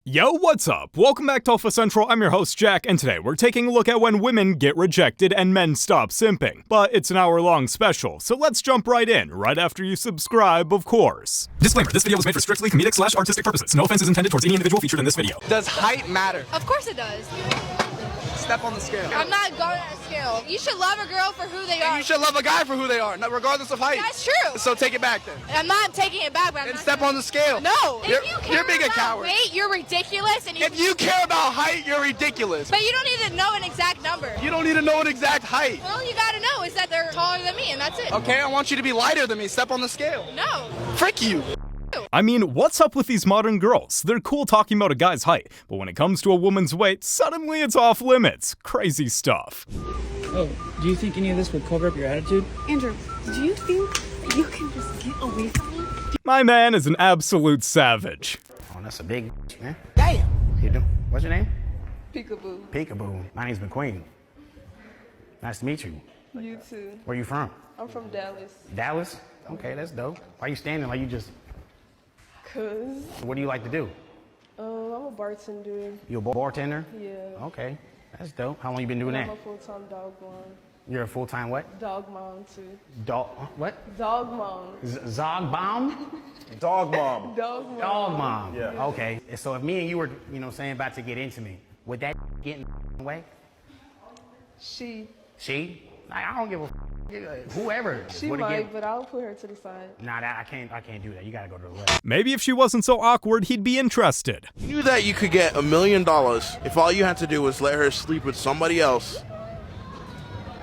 Yo, what's up? Welcome back to Alpha Central. I'm your host, Jack, and today we're taking a look at when women get rejected and men stop simping. But it's an hour-long special, so let's jump right in, right after you subscribe, of course. Disclaimer, this video was made for strictly comedic/artistic purposes. No offense is intended towards any individual featured in this video. Does height matter? Of course it does. Step on the scale. I'm not going on a scale. You should love a girl for who they are. You should love a guy for who they are, regardless of height. That's true. So take it back then. I'm not taking it back, but And step on the scale. No. You're being a coward. Weight, you're ridiculous. And If you care about height, you're ridiculous. But you don't need to know an exact number. You don't need to know an exact height. All you gotta know is that they're taller than me, and that's it. Okay, I want you to be lighter than me. Step on the scale. No. Frick you. I mean, what's up with these modern girls? They're cool talking about a guy's height, but when it comes to a woman's weight, suddenly it's off limits. Crazy stuff. Oh, do you think any of this would cover up your attitude? Andrew, do you think you can just get away from me? My man is an absolute savage. Oh, that's a big man. Damn. You do? What's your name? Peekaboo. Peekaboo. My name's McQueen. Nice to meet you. You too. Where you from? I'm from Dallas. Dallas? Okay, that's dope. Why you standing like you just... Cause What do you like to do? I'm a bartender. You a bartender? Yeah. Okay, that's dope. How long you been doing I'm that? a full-time dog mom. You're a full-time what? Dog mom too. Dog... What? Dog mom. Zog bomb? Dog mom. Dog mom. Dog mom. Yeah. Okay, so if me and you were, saying about to get intimate, would that get in the way? She She? I don't give a whoever. She Would it might, get- but I'll put her to the side. Nah, I can't do that. You gotta go to the left. Maybe if she wasn't so awkward, he'd be interested. You knew that you could get $1 million if all you had to do was let her sleep with somebody else.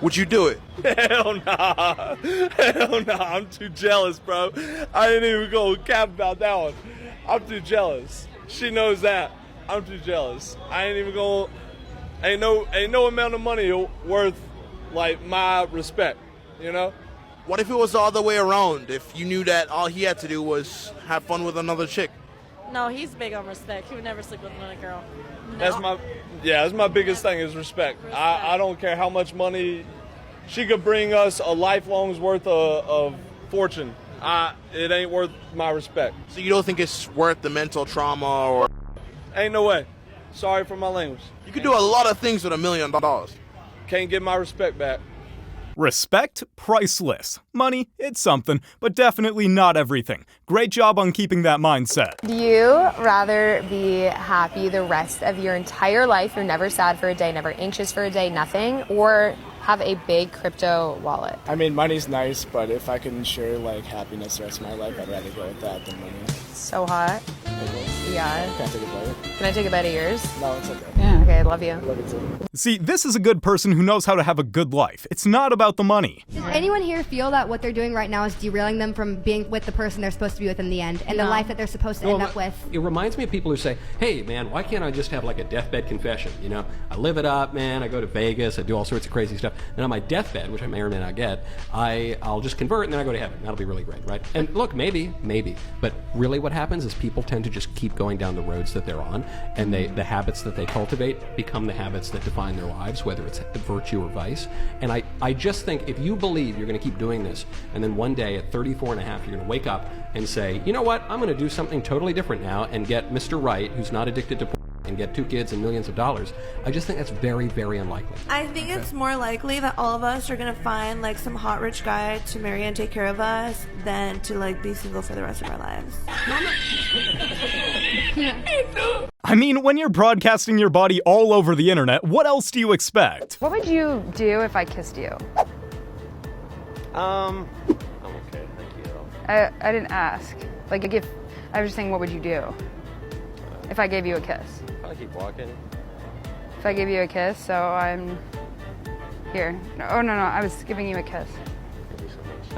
Would you do it? Hell nah. Hell nah. I'm too jealous, bro. I didn't even go cap about that one. I'm too jealous. She knows that. I'm too jealous. I ain't even going. Ain't no amount of money worth like my respect, you know? What if it was the other way around? If you knew that all he had to do was have fun with another chick? No, he's big on respect. He would never sleep with another girl. No. That's my biggest thing is respect. I don't care how much money she could bring us a lifelong's worth of fortune. It ain't worth my respect. So you don't think it's worth the mental trauma or... Ain't no way. Sorry for my language. You could do a lot of things with $1 million. Can't get my respect back. Respect? Priceless. Money? It's something, but definitely not everything. Great job on keeping that mindset. Do you rather be happy the rest of your entire life, you're never sad for a day, never anxious for a day, nothing, or have a big crypto wallet? I mean, money's nice, but if I could ensure like happiness the rest of my life, I'd rather go with that than money. So hot. Yeah. Can't take a bite. Can I take a bite of yours? No, it's okay. Okay, I love you. Love it too. See, this is a good person who knows how to have a good life. It's not about the money. Does anyone here feel that what they're doing right now is derailing them from being with the person they're supposed to be with in the end and the life that they're supposed to end up with? It reminds me of people who say, hey, man, why can't I just have like a deathbed confession? You know, I live it up, man. I go to Vegas. I do all sorts of crazy stuff. And on my deathbed, which I may or may not get, I'll just convert and then I go to heaven. That'll be really great, right? And look, maybe. But really what happens is people tend to just keep going down the roads that they're on, and the habits that they cultivate become the habits that define their lives, whether it's virtue or vice. And I just think if you believe you're going to keep doing this, and then one day at 34 and a half, you're going to wake up and say, you know what, I'm going to do something totally different now and get Mr. Right, who's not addicted to porn, and get 2 kids and millions of dollars, I just think that's very, very unlikely. I think it's more likely that all of us are going to find like some hot rich guy to marry and take care of us than to like be single for the rest of our lives. I mean, when you're broadcasting your body all over the internet, what else do you expect? What would you do if I kissed you? I'm okay, thank you. I didn't ask. Like, if I was just saying, what would you do if I gave you a kiss? I'll keep walking. If I gave you a kiss, so I'm here. No, no, I was giving you a kiss.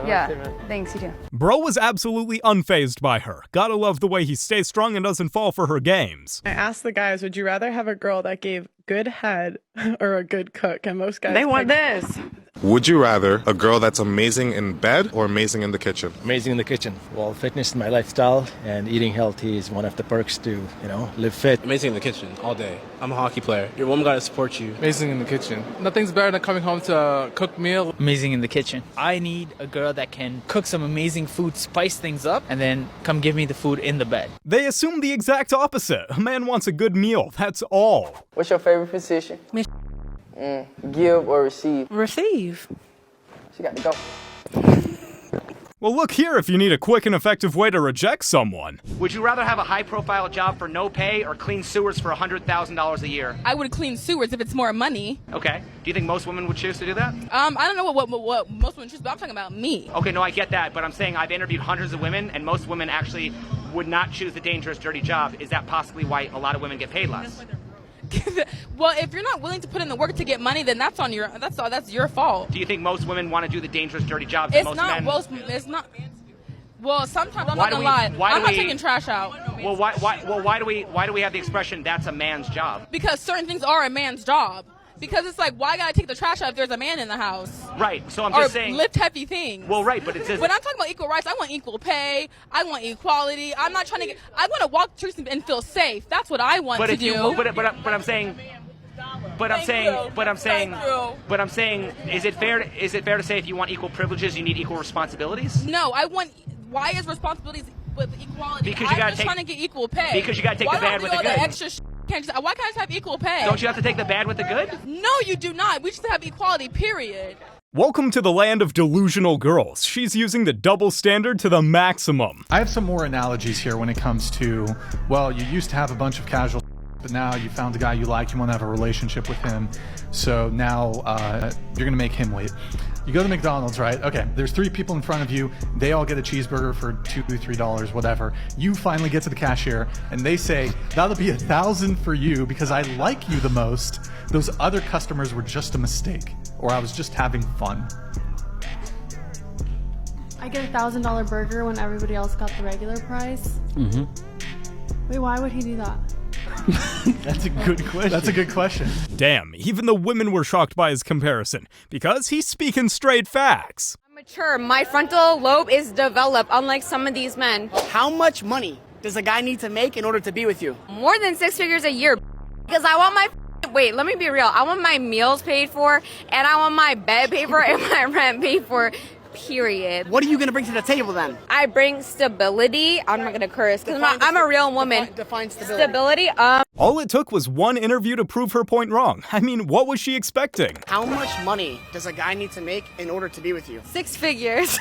Yeah, thanks, you too. Bro was absolutely unfazed by her. Gotta love the way he stays strong and doesn't fall for her games. I asked the guys, would you rather have a girl that gave good head or a good cook? And most guys They want this. Would you rather a girl that's amazing in bed or amazing in the kitchen? Amazing in the kitchen. Well, fitness is my lifestyle, and eating healthy is one of the perks to, live fit. Amazing in the kitchen all day. I'm a hockey player. Your woman got to support you. Amazing in the kitchen. Nothing's better than coming home to a cooked meal. Amazing in the kitchen. I need a girl that can cook some amazing food, spice things up, and then come give me the food in the bed. They assume the exact opposite. A man wants a good meal, that's all. What's your favorite position? Give or receive? Receive. She got to go. Well, look here if you need a quick and effective way to reject someone. Would you rather have a high-profile job for no pay or clean sewers for $100,000 a year? I would clean sewers if it's more money. Okay. Do you think most women would choose to do that? I don't know what most women choose, but I'm talking about me. Okay, no, I get that, but I'm saying I've interviewed hundreds of women, and most women actually would not choose the dangerous, dirty job. Is that possibly why a lot of women get paid less? Well, if you're not willing to put in the work to get money, then that's your fault. Do you think most women want to do the dangerous, dirty jobs? It's most not. men... It's not. Well, sometimes I'm not gonna lie. I'm not taking trash out. Well, why do we have the expression "that's a man's job"? Because certain things are a man's job. Because it's like, why gotta take the trash out if there's a man in the house? Right. So I'm just saying. Or lift heavy things. Well, right, but it says. When I'm talking about equal rights, I want equal pay. I want equality. I'm not trying to get. I want to walk through and feel safe. That's what I want to do. But I'm saying. But I'm saying, is it fair to say if you want equal privileges, you need equal responsibilities? No, I want. Why is responsibilities with equality? Because I'm just trying to get equal pay. Because you got to take the bad with the good. Why can't I just have equal pay? Don't you have to take the bad with the good? No, you do not. We just have equality, period. Welcome to the land of delusional girls. She's using the double standard to the maximum. I have some more analogies here when it comes to, well, you used to have a bunch of casual, but now you found a guy you like, you want to have a relationship with him, so now you're going to make him wait. You go to McDonald's, right? Okay, there's 3 people in front of you. They all get a cheeseburger for $2, $3, whatever. You finally get to the cashier, and they say, that'll be $1,000 for you because I like you the most. Those other customers were just a mistake, or I was just having fun. I get a $1,000 burger when everybody else got the regular price. Mm-hmm. Wait, why would he do that? That's a good question. That's a good question. Damn, even the women were shocked by his comparison, because he's speaking straight facts. I'm mature. My frontal lobe is developed, unlike some of these men. How much money does a guy need to make in order to be with you? More than 6 figures a year, because I want my... Wait, let me be real. I want my meals paid for, and I want my bed paid for, and my rent paid for. Period. What are you going to bring to the table then? I bring stability. I'm not going to curse because I'm a real woman. Define stability. All it took was one interview to prove her point wrong. I mean, what was she expecting? How much money does a guy need to make in order to be with you? 6 figures.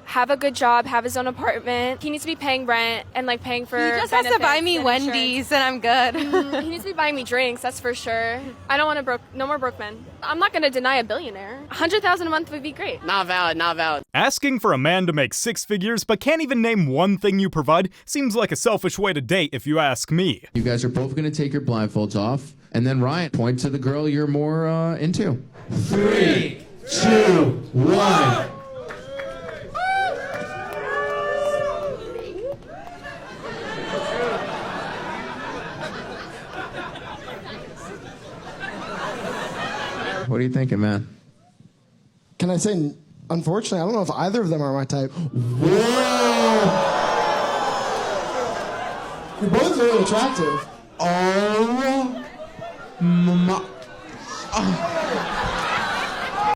Have a good job, have his own apartment. He needs to be paying rent and like paying for He just has to buy me Wendy's and I'm good. He needs to be buying me drinks, that's for sure. I don't want no more broke men. I'm not going to deny a billionaire. $100,000 a month would be great. Not valid, not valid. Asking for a man to make 6 figures but can't even name one thing you provide seems like a selfish way to date if you ask me. You guys are both going to take your blindfolds off, and then Ryan, point to the girl you're more into. 3, 2, 1. What are you thinking, man? Can I say, unfortunately, I don't know if either of them are my type. Whoa! You're both very attractive. Oh,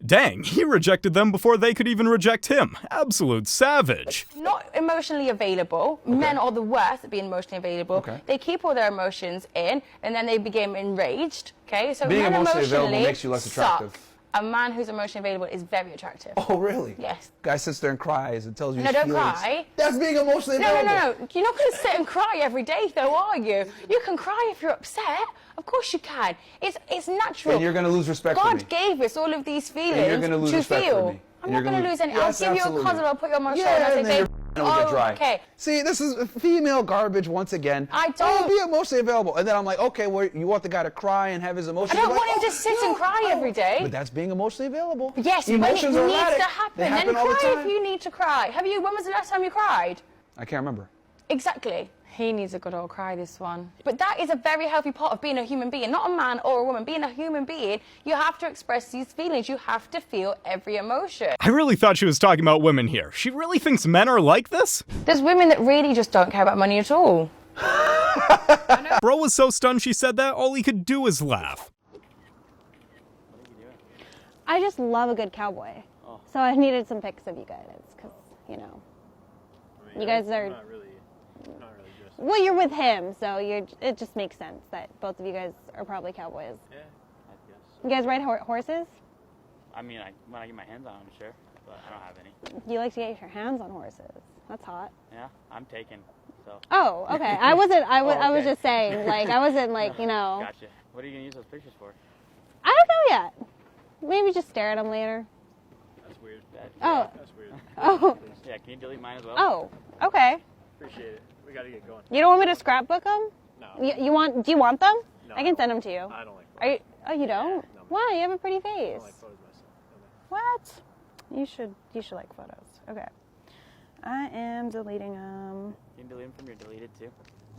Dang, he rejected them before they could even reject him. Absolute savage. Not emotionally available. Okay. Men are the worst at being emotionally available. Okay. They keep all their emotions in, and then they become enraged. Okay, so being men emotionally available makes you less attractive. Suck. A man who's emotionally available is very attractive. Oh, really? Yes. Guy sits there and cries and tells you no, his don't feelings. cry. That's being emotionally available. No. You're not going to sit and cry every day, though, are you? You can cry if you're upset. Of course you can. It's natural. And you're going to lose respect for me. God gave us all of these feelings and you're going to lose respect for me. I'm not going to lose any. Yes, I'll give you a cuddle. I'll put you on my shoulder. And say, babe, get dry. Okay. See, this is female garbage once again. I don't. Be emotionally available. And then I'm like, okay, well, you want the guy to cry and have his emotions. I don't want him to sit and cry every day. But that's being emotionally available. Yes, emotions when it are needs erratic. to happen. They happen then all the cry time. if you need to cry. When was the last time you cried? I can't remember. Exactly. He needs a good old cry, this one. But that is a very healthy part of being a human being, not a man or a woman. Being a human being, you have to express these feelings. You have to feel every emotion. I really thought she was talking about women here. She really thinks men are like this? There's women that really just don't care about money at all. Bro was so stunned she said that, all he could do is laugh. I just love a good cowboy. Oh. So I needed some pics of you guys, because, you know, you guys are... Not really just... Well, you're with him, so it just makes sense that both of you guys are probably cowboys. Yeah, I guess. You guys ride horses? I mean, when I get my hands on them, sure, but I don't have any. You like to get your hands on horses. That's hot. Yeah, I'm taken, so. Oh, okay. I was just saying, like, I wasn't like, you know. Gotcha. What are you gonna use those pictures for? I don't know yet. Maybe just stare at them later. That's weird. Oh. That's weird. Oh. Yeah, can you delete mine as well? Oh, okay. Appreciate it. We gotta get going. You don't want me to scrapbook them? No. Do you want them? No. I can send them to you. I don't like photos. Are you? Oh, you don't? No. Why? You have a pretty face. I don't like photos myself. What? You should like photos. Okay. I am deleting them. You can delete them from your deleted too.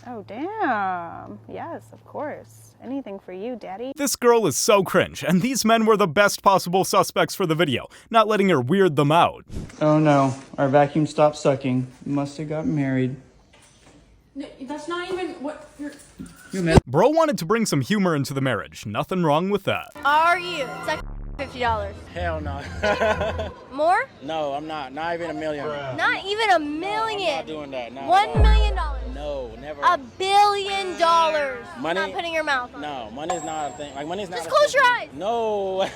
Oh, damn. Yes, of course. Anything for you, daddy. This girl is so cringe, and these men were the best possible suspects for the video, not letting her weird them out. Oh no, our vacuum stopped sucking. Must have gotten married. No, that's not even what you're... Bro wanted to bring some humor into the marriage. Nothing wrong with that. Are you? It's like $50. Hell no. More? No, I'm not. Not even a million. Not even a million. No, I'm not doing that. $1 million. No, never. $1 billion. Money? Not putting your mouth on. No, money's not a thing. Like money's not. Just close your eyes. No.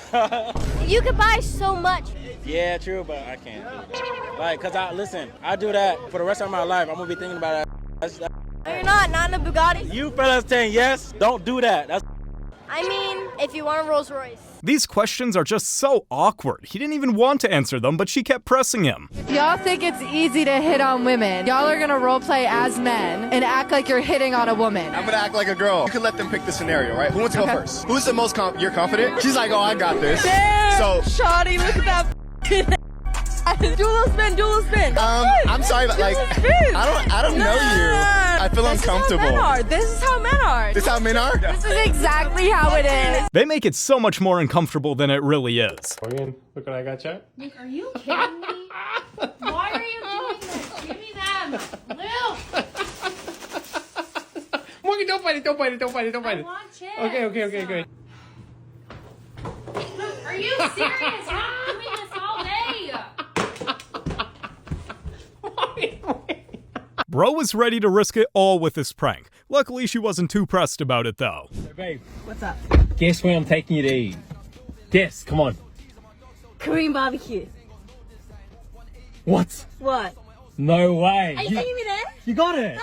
You could buy so much. Yeah, true, but I can't do that. Like, cause I do that for the rest of my life. I'm gonna be thinking about that. No, you're not. Not in a Bugatti. You fellas saying yes, don't do that. That's. I mean, if you want a Rolls Royce. These questions are just so awkward. He didn't even want to answer them, but she kept pressing him. If y'all think it's easy to hit on women, y'all are gonna roleplay as men and act like you're hitting on a woman. I'm gonna act like a girl. You can let them pick the scenario, right? Who wants to go first? Who's the most you're confident? She's like, oh, I got this. Damn, so, shawty, look at that do a little spin. I'm sorry, but like, I don't know you. I feel uncomfortable. This is how men are. This is how men are? This is exactly how it is. They make it so much more uncomfortable than it really is. Morgan, look what I got you. Nick, are you kidding me? Why are you doing this? Give me them. Lil. Morgan, don't fight it. I want chips. Okay, great. Are you serious? I'm doing this all day. Bro was ready to risk it all with this prank. Luckily, she wasn't too pressed about it, though. Hey, babe. What's up? Guess where I'm taking you to eat? Guess, come on. Korean barbecue. What? What? No way. Are you taking me there? You got it.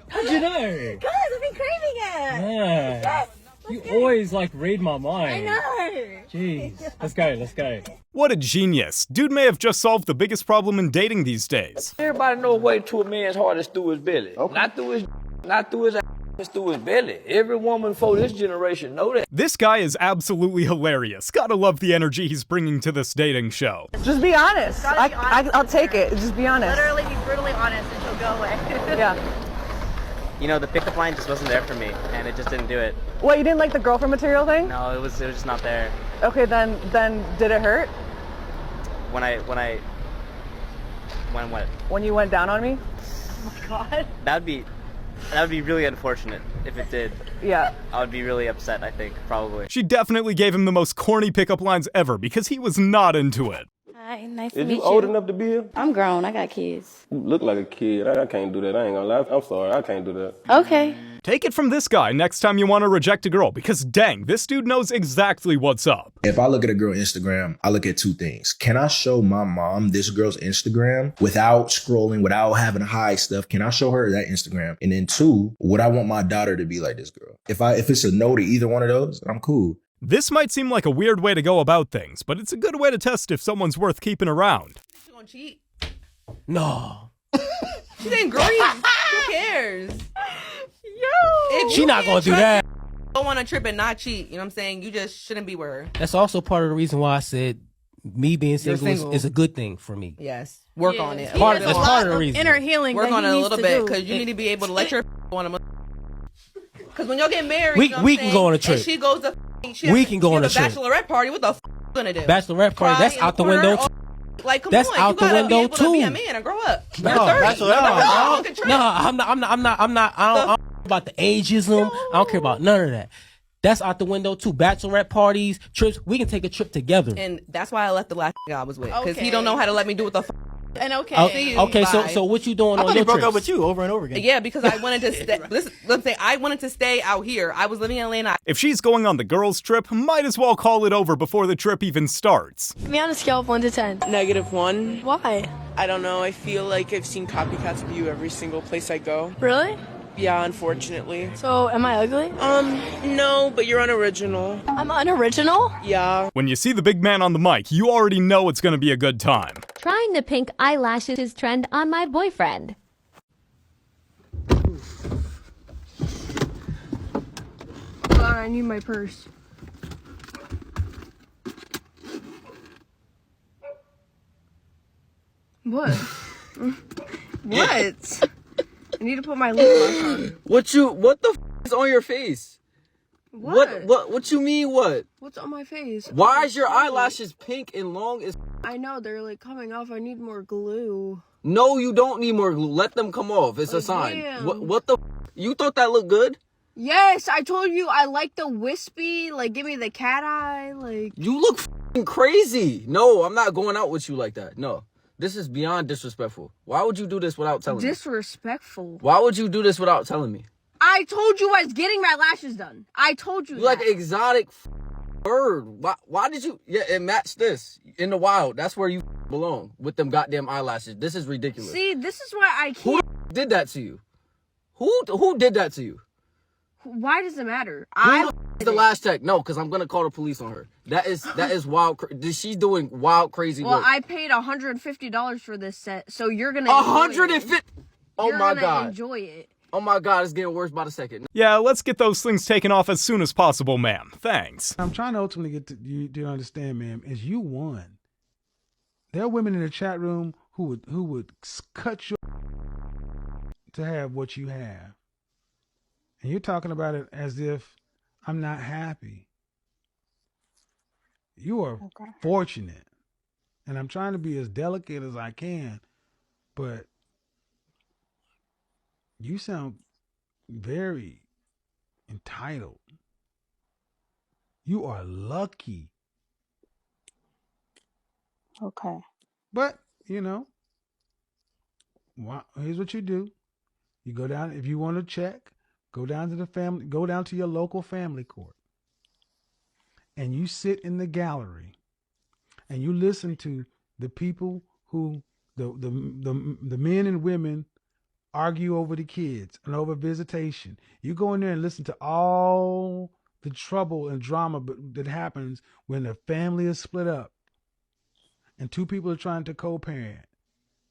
How'd you know? Guys, I've been craving it. Yeah. Yes. You always like read my mind. I know. Jeez. Let's go. What a genius. Dude may have just solved the biggest problem in dating these days. Everybody knows way to a man's heart is through his belly. Okay. Not through his ass, it's through his belly. Every woman for this generation know that. This guy is absolutely hilarious. Gotta love the energy he's bringing to this dating show. Just be honest. I'll take it. Just be honest. Literally be brutally honest and she'll go away. Yeah. You know, the pickup line just wasn't there for me, and it just didn't do it. What, you didn't like the girlfriend material thing? No, it was just not there. Okay, then did it hurt? When what? When you went down on me? Oh my god. That would be really unfortunate if it did. Yeah. I would be really upset, I think, probably. She definitely gave him the most corny pickup lines ever because he was not into it. Hi, nice to meet you. Is you old enough to be here? I'm grown. I got kids. You look like a kid. I can't do that. I ain't gonna lie. I'm sorry. I can't do that. Okay. Take it from this guy next time you want to reject a girl because dang, this dude knows exactly what's up. If I look at a girl Instagram, I look at two things. Can I show my mom this girl's Instagram without scrolling, without having to hide stuff? Can I show her that Instagram? And then two, would I want my daughter to be like this girl? If it's a no to either one of those, I'm cool. This might seem like a weird way to go about things, but it's a good way to test if someone's worth keeping around. She gonna cheat? No. She didn't agree. Who cares? Yo. She not gonna do that. Go on a trip and not cheat. You know what I'm saying? You just shouldn't be with her. That's also part of the reason why I said me being single is a good thing for me. Yes. Work on it. That's part of the reason. Inner healing. Work on it a little bit because you need to be able to let your on a. Because when y'all get married, we can go on a trip. And she goes to. We can go on a trip. Bachelorette party. What the f gonna do? Bachelorette party. That's out the window. Like, come that's on, out the window too. To be a man and grow up. No, I'm not. I don't about the ageism. I don't care about none of that. That's out the window too. Bachelorette parties, trips. We can take a trip together. And that's why I left the last guy I was with because he don't know how to let me do what the. And okay. So what you doing on your he broke trips? up with you over and over again. Yeah, because I wanted to stay. Listen, I'm saying I wanted to stay out here. I was living in Atlanta. If she's going on the girls' trip, might as well call it over before the trip even starts. Me on a scale of 1 to 10. -1. Why? I don't know. I feel like I've seen copycats of you every single place I go. Really? Yeah, unfortunately. So, am I ugly? No, but you're unoriginal. I'm unoriginal? Yeah. When you see the big man on the mic, you already know it's gonna be a good time. Trying the pink eyelashes trend on my boyfriend. I need my purse. What? What? I need to put my lip gloss on. What the f is on your face? What you mean what? What's on my face? Why is your eyelashes pink and long as I know, they're like coming off. I need more glue. No, you don't need more glue. Let them come off. It's a sign. Damn. What the f you thought that looked good? Yes, I told you I like the wispy, like give me the cat eye, like. You look f crazy. No, I'm not going out with you like that. No. This is beyond disrespectful. Why would you do this without telling me? Disrespectful? Why would you do this without telling me? I told you I was getting my lashes done. I told you that. Like an exotic bird. Why did you? Yeah, it matched this. In the wild, that's where you belong. With them goddamn eyelashes. This is ridiculous. See, this is why I can't. Who did that to you? Who did that to you? Why does it matter? Who the last check? No, because I'm gonna call the police on her. That is wild. She's doing wild, crazy work. Well, I paid $150 for this set, so you're gonna. $150. Oh my god. Enjoy it. Oh my god, it's getting worse by the second. Yeah, let's get those things taken off as soon as possible, ma'am. Thanks. I'm trying to ultimately get you to understand, ma'am, is you won. There are women in the chat room who would cut your to have what you have. And you're talking about it as if I'm not happy. You are fortunate. And I'm trying to be as delicate as I can, but you sound very entitled. You are lucky. Okay. But, here's what you do. You go down, if you want to check, go down to your local family court. And you sit in the gallery and you listen to the people who, the men and women argue over the kids and over visitation. You go in there and listen to all the trouble and drama that happens when a family is split up and two people are trying to co-parent.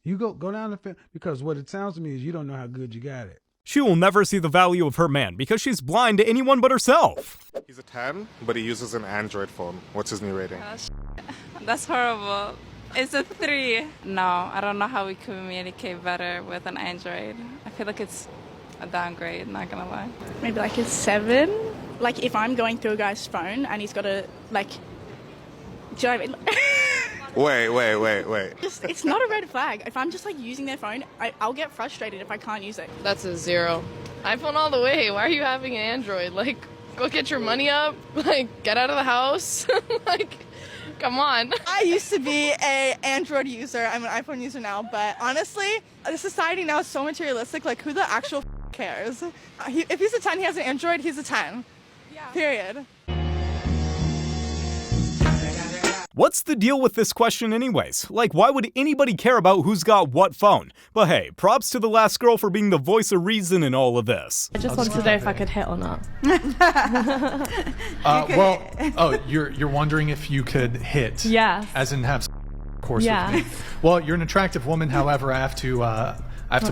You go down the because what it sounds to me is you don't know how good you got it. She will never see the value of her man because she's blind to anyone but herself. He's a 10, but he uses an Android phone. What's his new rating? That's horrible. It's a 3. No, I don't know how we communicate better with an Android. I feel like it's a downgrade, not gonna lie. Maybe like a 7. Like if I'm going through a guy's phone and he's got a, like, do you know what I mean? Wait. It's not a red flag. If I'm just like using their phone, I'll get frustrated if I can't use it. That's a 0. iPhone all the way. Why are you having an Android? Like, go get your money up. Like, get out of the house. Like, come on. I used to be an Android user. I'm an iPhone user now. But honestly, the society now is so materialistic. Like, who the actual cares? If he's a 10, he has an Android, he's a 10. Yeah. Period. What's the deal with this question anyways? Like, why would anybody care about who's got what phone? But hey, props to the last girl for being the voice of reason in all of this. I just wanted to know if I could hit or not. You're wondering if you could hit? Yeah. As in have course with me. Well, you're an attractive woman, however, I have to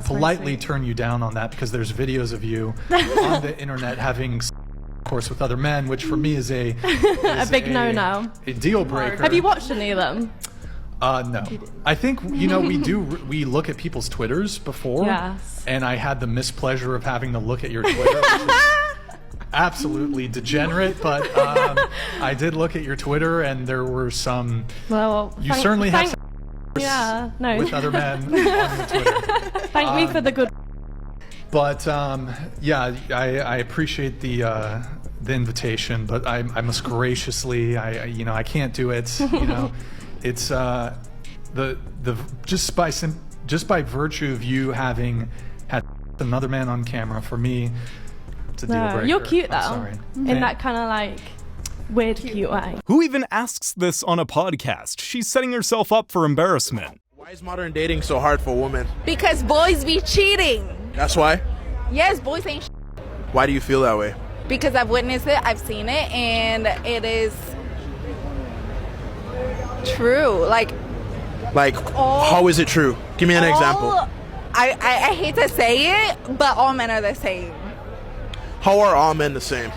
politely turn you down on that because there's videos of you on the internet having intercourse with other men, which for me is a big no-no. A deal breaker. Have you watched any of them? No. I think, we look at people's Twitters before. Yes. And I had the mispleasure of having to look at your Twitter, which is absolutely degenerate, but I did look at your Twitter and there were some... Well, you certainly have some with other men on your Twitter. Thank me for the good... But, I appreciate the invitation, but I must graciously, I can't do it, It's just by virtue of you having had another man on camera, for me, it's a deal breaker. You're cute though. I'm sorry. In that kind of like weird cute way. Who even asks this on a podcast? She's setting herself up for embarrassment. Why is modern dating so hard for women? Because boys be cheating. That's why? Yes, boys ain't Why do you feel that way? Because I've witnessed it, I've seen it, and it is true. Like how is it true? Give me an example. I hate to say it, but all men are the same. How are all men the same?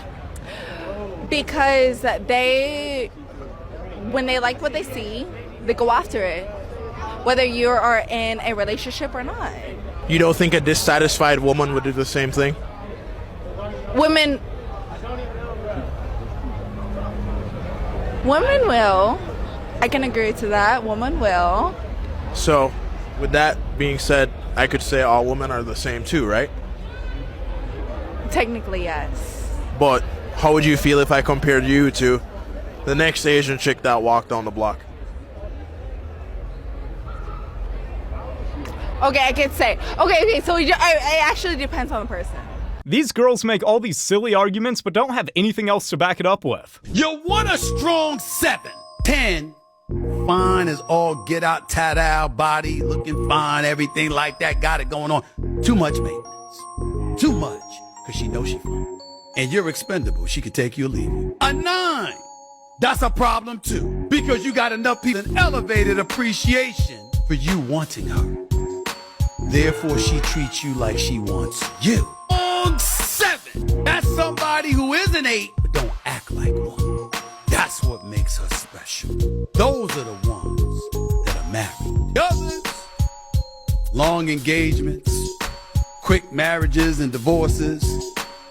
Because when they like what they see, they go after it, whether you are in a relationship or not. You don't think a dissatisfied woman would do the same thing? Women will. I can agree to that. Women will. So, with that being said, I could say all women are the same too, right? Technically, yes. But how would you feel if I compared you to the next Asian chick that walked down the block? Okay, I could say. Okay, so it actually depends on the person. These girls make all these silly arguments but don't have anything else to back it up with. You want a strong 7. 10. Fine as all get out, tat-out, body, looking fine, everything like that, got it going on. Too much maintenance. Too much, because she knows she fine. And you're expendable. She could take you or leave you. A 9. That's a problem too, because you got enough people in elevated appreciation for you wanting her. Therefore, she treats you like she wants you. 7. That's somebody who is an 8, but don't act like one. That's what makes her special. Those are the ones that are married. The others, long engagements, quick marriages and divorces,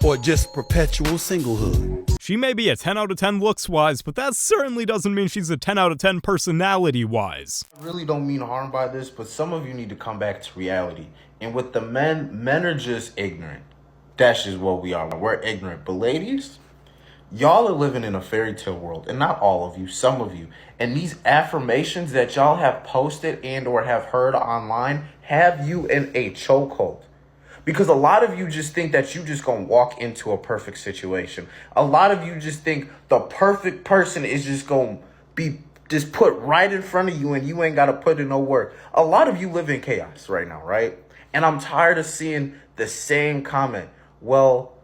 or just perpetual singlehood. She may be a 10 out of 10 looks-wise, but that certainly doesn't mean she's a 10 out of 10 personality-wise. I really don't mean harm by this, but some of you need to come back to reality. And with the men are just ignorant. That's just what we are. We're ignorant. But ladies, y'all are living in a fairy tale world. And not all of you, some of you. And these affirmations that y'all have posted and or have heard online have you in a chokehold. Because a lot of you just think that you just gonna walk into a perfect situation. A lot of you just think the perfect person is just gonna be just put right in front of you and you ain't gotta put in no work. A lot of you live in chaos right now, right? And I'm tired of seeing the same comment. Well,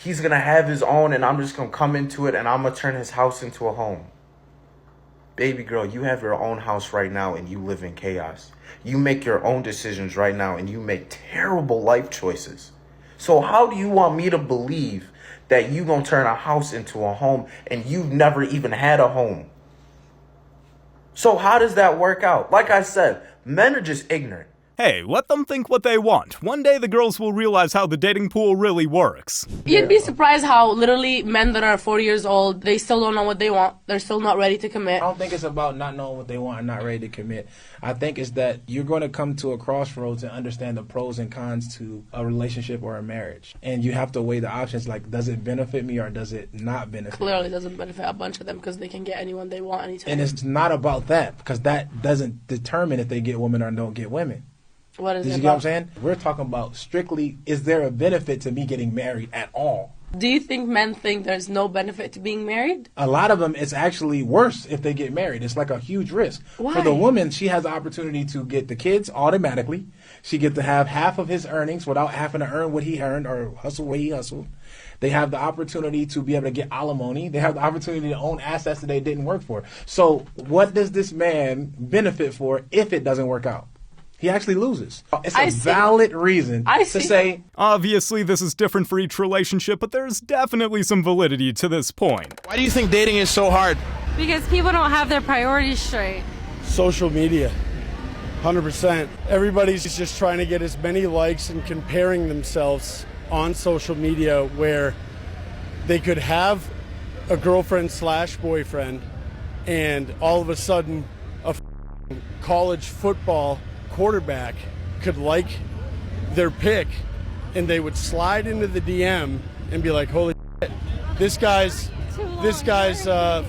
he's gonna have his own and I'm just gonna come into it and I'm gonna turn his house into a home. Baby girl, you have your own house right now and you live in chaos. You make your own decisions right now and you make terrible life choices. So how do you want me to believe that you gonna turn a house into a home and you've never even had a home? So how does that work out? Like I said, men are just ignorant. Hey, let them think what they want. One day the girls will realize how the dating pool really works. You'd be surprised how literally men that are 40 years old, they still don't know what they want. They're still not ready to commit. I don't think it's about not knowing what they want and not ready to commit. I think it's that you're going to come to a crossroads and understand the pros and cons to a relationship or a marriage. And you have to weigh the options, like, does it benefit me or does it not benefit me? Clearly doesn't benefit a bunch of them because they can get anyone they want anytime. And it's not about that, because that doesn't determine if they get women or don't get women. What is Did it you get what I'm saying? We're talking about strictly, is there a benefit to me getting married at all? Do you think men think there's no benefit to being married? A lot of them, it's actually worse if they get married. It's like a huge risk. Why? For the woman, she has the opportunity to get the kids automatically. She gets to have half of his earnings without having to earn what he earned or hustle what he hustled. They have the opportunity to be able to get alimony. They have the opportunity to own assets that they didn't work for. So what does this man benefit for if it doesn't work out? he actually loses. It's a valid reason to say. Obviously, this is different for each relationship, but there's definitely some validity to this point. Why do you think dating is so hard? Because people don't have their priorities straight. Social media, 100%. Everybody's just trying to get as many likes and comparing themselves on social media where they could have a girlfriend / boyfriend and all of a sudden a college football quarterback could like their pick and they would slide into the DM and be like, holy shit, this guy's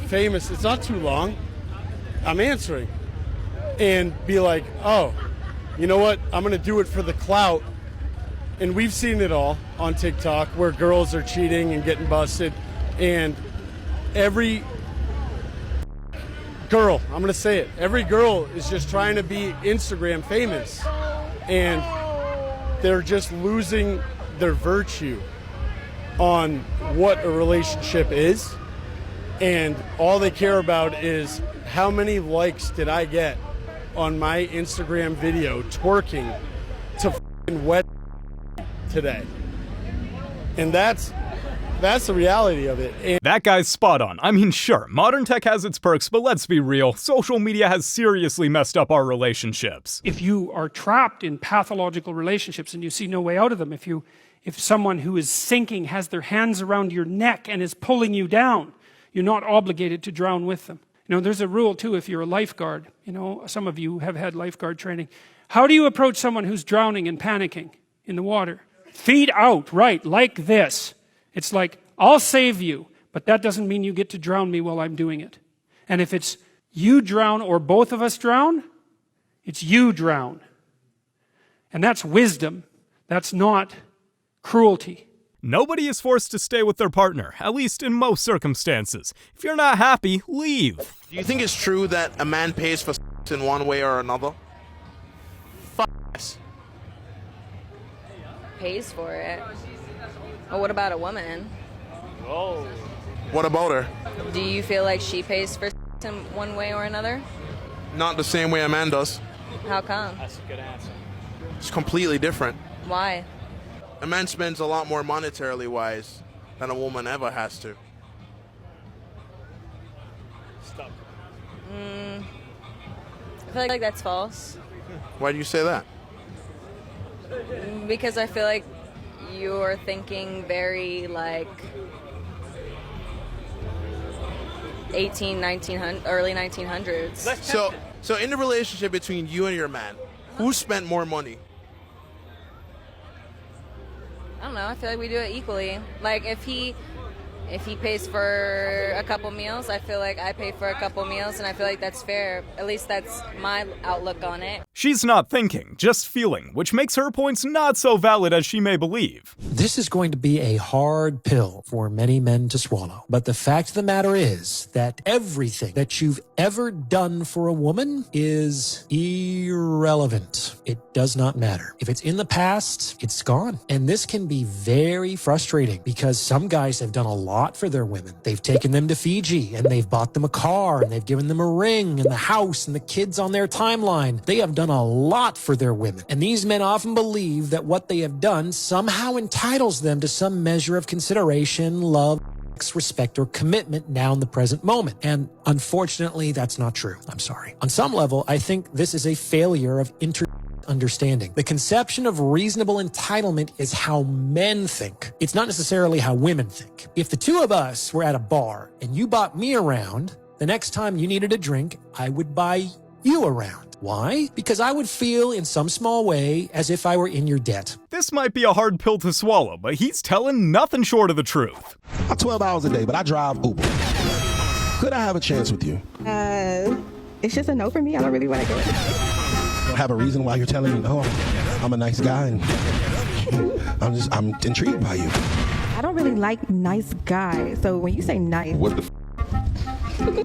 famous. It's not too long. I'm answering. And be like, oh, you know what? I'm going to do it for the clout. And we've seen it all on TikTok where girls are cheating and getting busted. And every girl, I'm going to say it, every girl is just trying to be Instagram famous. And they're just losing their virtue on what a relationship is. And all they care about is how many likes did I get on my Instagram video twerking to f***ing wet today. And that's the reality of it. And that guy's spot on. I mean, sure, modern tech has its perks, but let's be real, social media has seriously messed up our relationships. If you are trapped in pathological relationships and you see no way out of them, if someone who is sinking has their hands around your neck and is pulling you down, you're not obligated to drown with them. You know, there's a rule too if you're a lifeguard. You know, some of you have had lifeguard training. How do you approach someone who's drowning and panicking in the water? Feet out, right, like this. It's like, I'll save you, but that doesn't mean you get to drown me while I'm doing it. And if it's you drown or both of us drown, it's you drown. And that's wisdom. That's not cruelty. Nobody is forced to stay with their partner, at least in most circumstances. If you're not happy, leave. Do you think it's true that a man pays for sex in one way or another? Yes. Pays for it. Well, what about a woman? Whoa. What about her? Do you feel like she pays for sex in one way or another? Not the same way a man does. How come? That's a good answer. It's completely different. Why? A man spends a lot more monetarily wise than a woman ever has to. Stop. I feel like that's false. Why do you say that? Because I feel like you're thinking very like 1900, early 1900s. So in the relationship between you and your man, who spent more money? I don't know. I feel like we do it equally. Like if he pays for a couple meals, I feel like I pay for a couple meals, and I feel like that's fair. At least that's my outlook on it. She's not thinking, just feeling, which makes her points not so valid as she may believe. This is going to be a hard pill for many men to swallow. But the fact of the matter is that everything that you've ever done for a woman is irrelevant. It does not matter. If it's in the past, it's gone. And this can be very frustrating because some guys have done a lot for their women. They've taken them to Fiji and they've bought them a car and they've given them a ring and the house and the kids on their timeline. They have done a lot for their women. And these men often believe that what they have done somehow entitles them to some measure of consideration, love, respect, or commitment now in the present moment. And unfortunately, that's not true. I'm sorry. On some level, I think this is a failure of understanding. The conception of reasonable entitlement is how men think. It's not necessarily how women think. If the two of us were at a bar and you bought me around, the next time you needed a drink, I would buy you around. Why? Because I would feel in some small way as if I were in your debt. This might be a hard pill to swallow, but he's telling nothing short of the truth. I'm 12 hours a day, but I drive Uber. Could I have a chance with you? It's just a no for me. I don't really want to go. Have a reason why you're telling me no? I'm a nice guy and I'm intrigued by you. I don't really like nice guys. So when you say nice, what the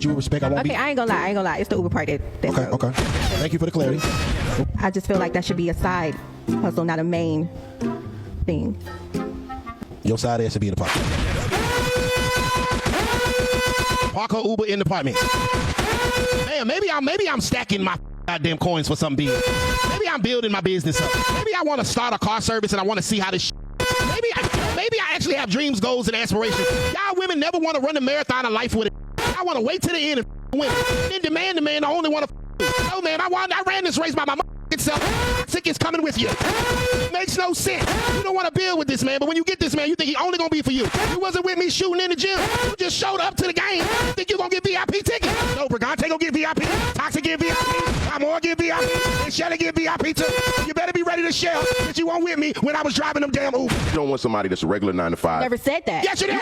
you respect? I won't be. I ain't gonna lie. It's the Uber part that's okay. Thank you for the clarity. I just feel like that should be a side hustle, not a main thing. Your side ass should be in the pocket. Park her Uber in the apartment. Man, maybe I'm stacking my goddamn coins for something big. Maybe I'm building my business up. Maybe I want to start a car service and I want to see how this maybe I actually have dreams, goals, and aspirations. Y'all women never want to run a marathon of life with it. I want to wait to the end and win. And then demand the man I only want to no, man, I ran this race by my self. Sick is coming with you. It makes no sense. You don't want to build with this man, but when you get this man, you think he only gonna be for you. You wasn't with me shooting in the gym. You just showed up to the game. You think you gonna get VIP tickets? No, Brigante gonna get VIP. Toxic get VIP. I'm more get VIP. And Shelly get VIP too. You better be ready to shell that you weren't with me when I was driving them damn Uber. You don't want somebody that's a regular 9 to 5. Never said that. Yes, you did.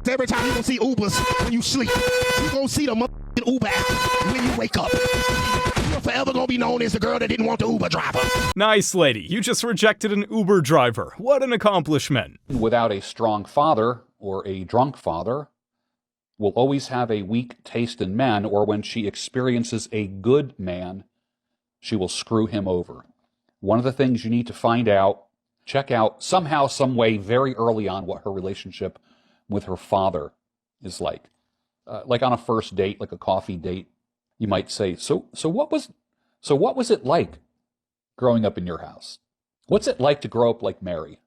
Every time you gonna see Ubers when you sleep, you gonna see the motherfucking Uber app when you wake up. You're forever gonna be known as the girl that didn't want the Uber driver. Nice, lady. You just rejected an Uber driver. What an accomplishment. Without a strong father or a drunk father, will always have a weak taste in men, or when she experiences a good man, she will screw him over. One of the things you need to find out, check out somehow, some way, very early on, what her relationship with her father is like on a first date, like a coffee date. You might say, so what was it like growing up in your house? What's it like to grow up like Mary?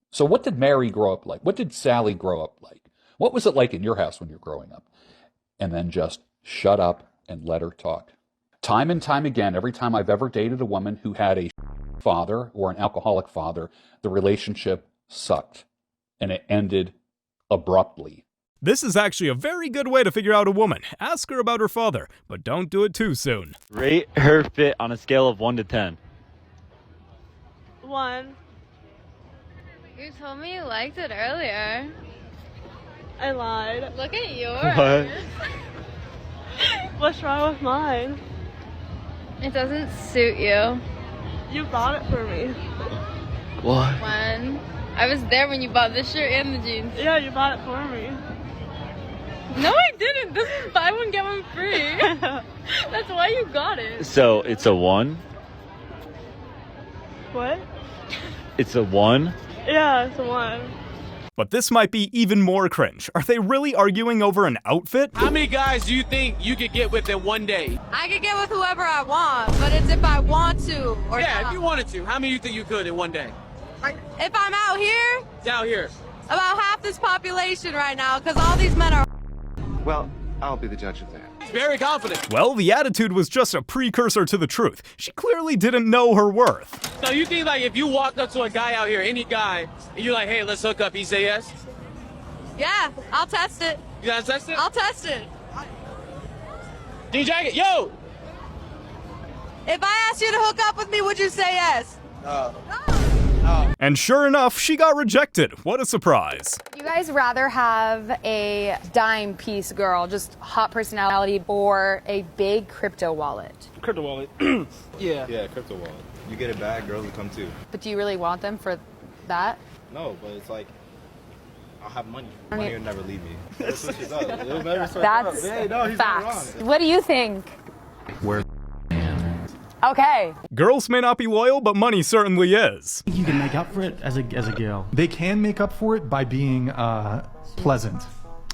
So what did Mary grow up like? What did Sally grow up like? What was it like in your house when you're growing up? And then just shut up and let her talk. Time and time again, every time I've ever dated a woman who had a father or an alcoholic father, the relationship sucked and it ended abruptly. This is actually a very good way to figure out a woman. Ask her about her father, but don't do it too soon. Rate her fit on a scale of 1 to 10. 1. You told me you liked it earlier. I lied. Look at yours. What? What's wrong with mine? It doesn't suit you. You bought it for me. What? When? I was there when you bought this shirt and the jeans. Yeah, you bought it for me. No, I didn't. This is buy one, get one free. That's why you got it. So it's a 1? What? It's a 1? Yeah, it's a 1. But this might be even more cringe. Are they really arguing over an outfit? How many guys do you think you could get with in one day? I could get with whoever I want, but it's if I want to or yeah, not. if you wanted to. How many do you think you could in one day? If I'm out here, Down here. about half this population right now, because all these men are. Well, I'll be the judge of that. He's very confident. Well, the attitude was just a precursor to the truth. She clearly didn't know her worth. So you think like if you walked up to a guy out here, any guy, and you're like, hey, let's hook up, he say yes? Yeah, I'll test it. You gotta test it? I'll test it. D-Jacket, yo! If I asked you to hook up with me, would you say yes? And sure enough, she got rejected. What a surprise. You guys rather have a dime piece girl, just hot personality, or a big crypto wallet? Crypto wallet. Yeah, crypto wallet. You get it back, girls will come too. But do you really want them for that? No, but it's like, I'll have money. I mean- Money will never leave me. It switches up. It'll never switch That's up. Hey, no, he's not facts. wrong. What do you think? We're Okay. Girls may not be loyal, but money certainly is. You can make up for it as a girl. They can make up for it by being pleasant.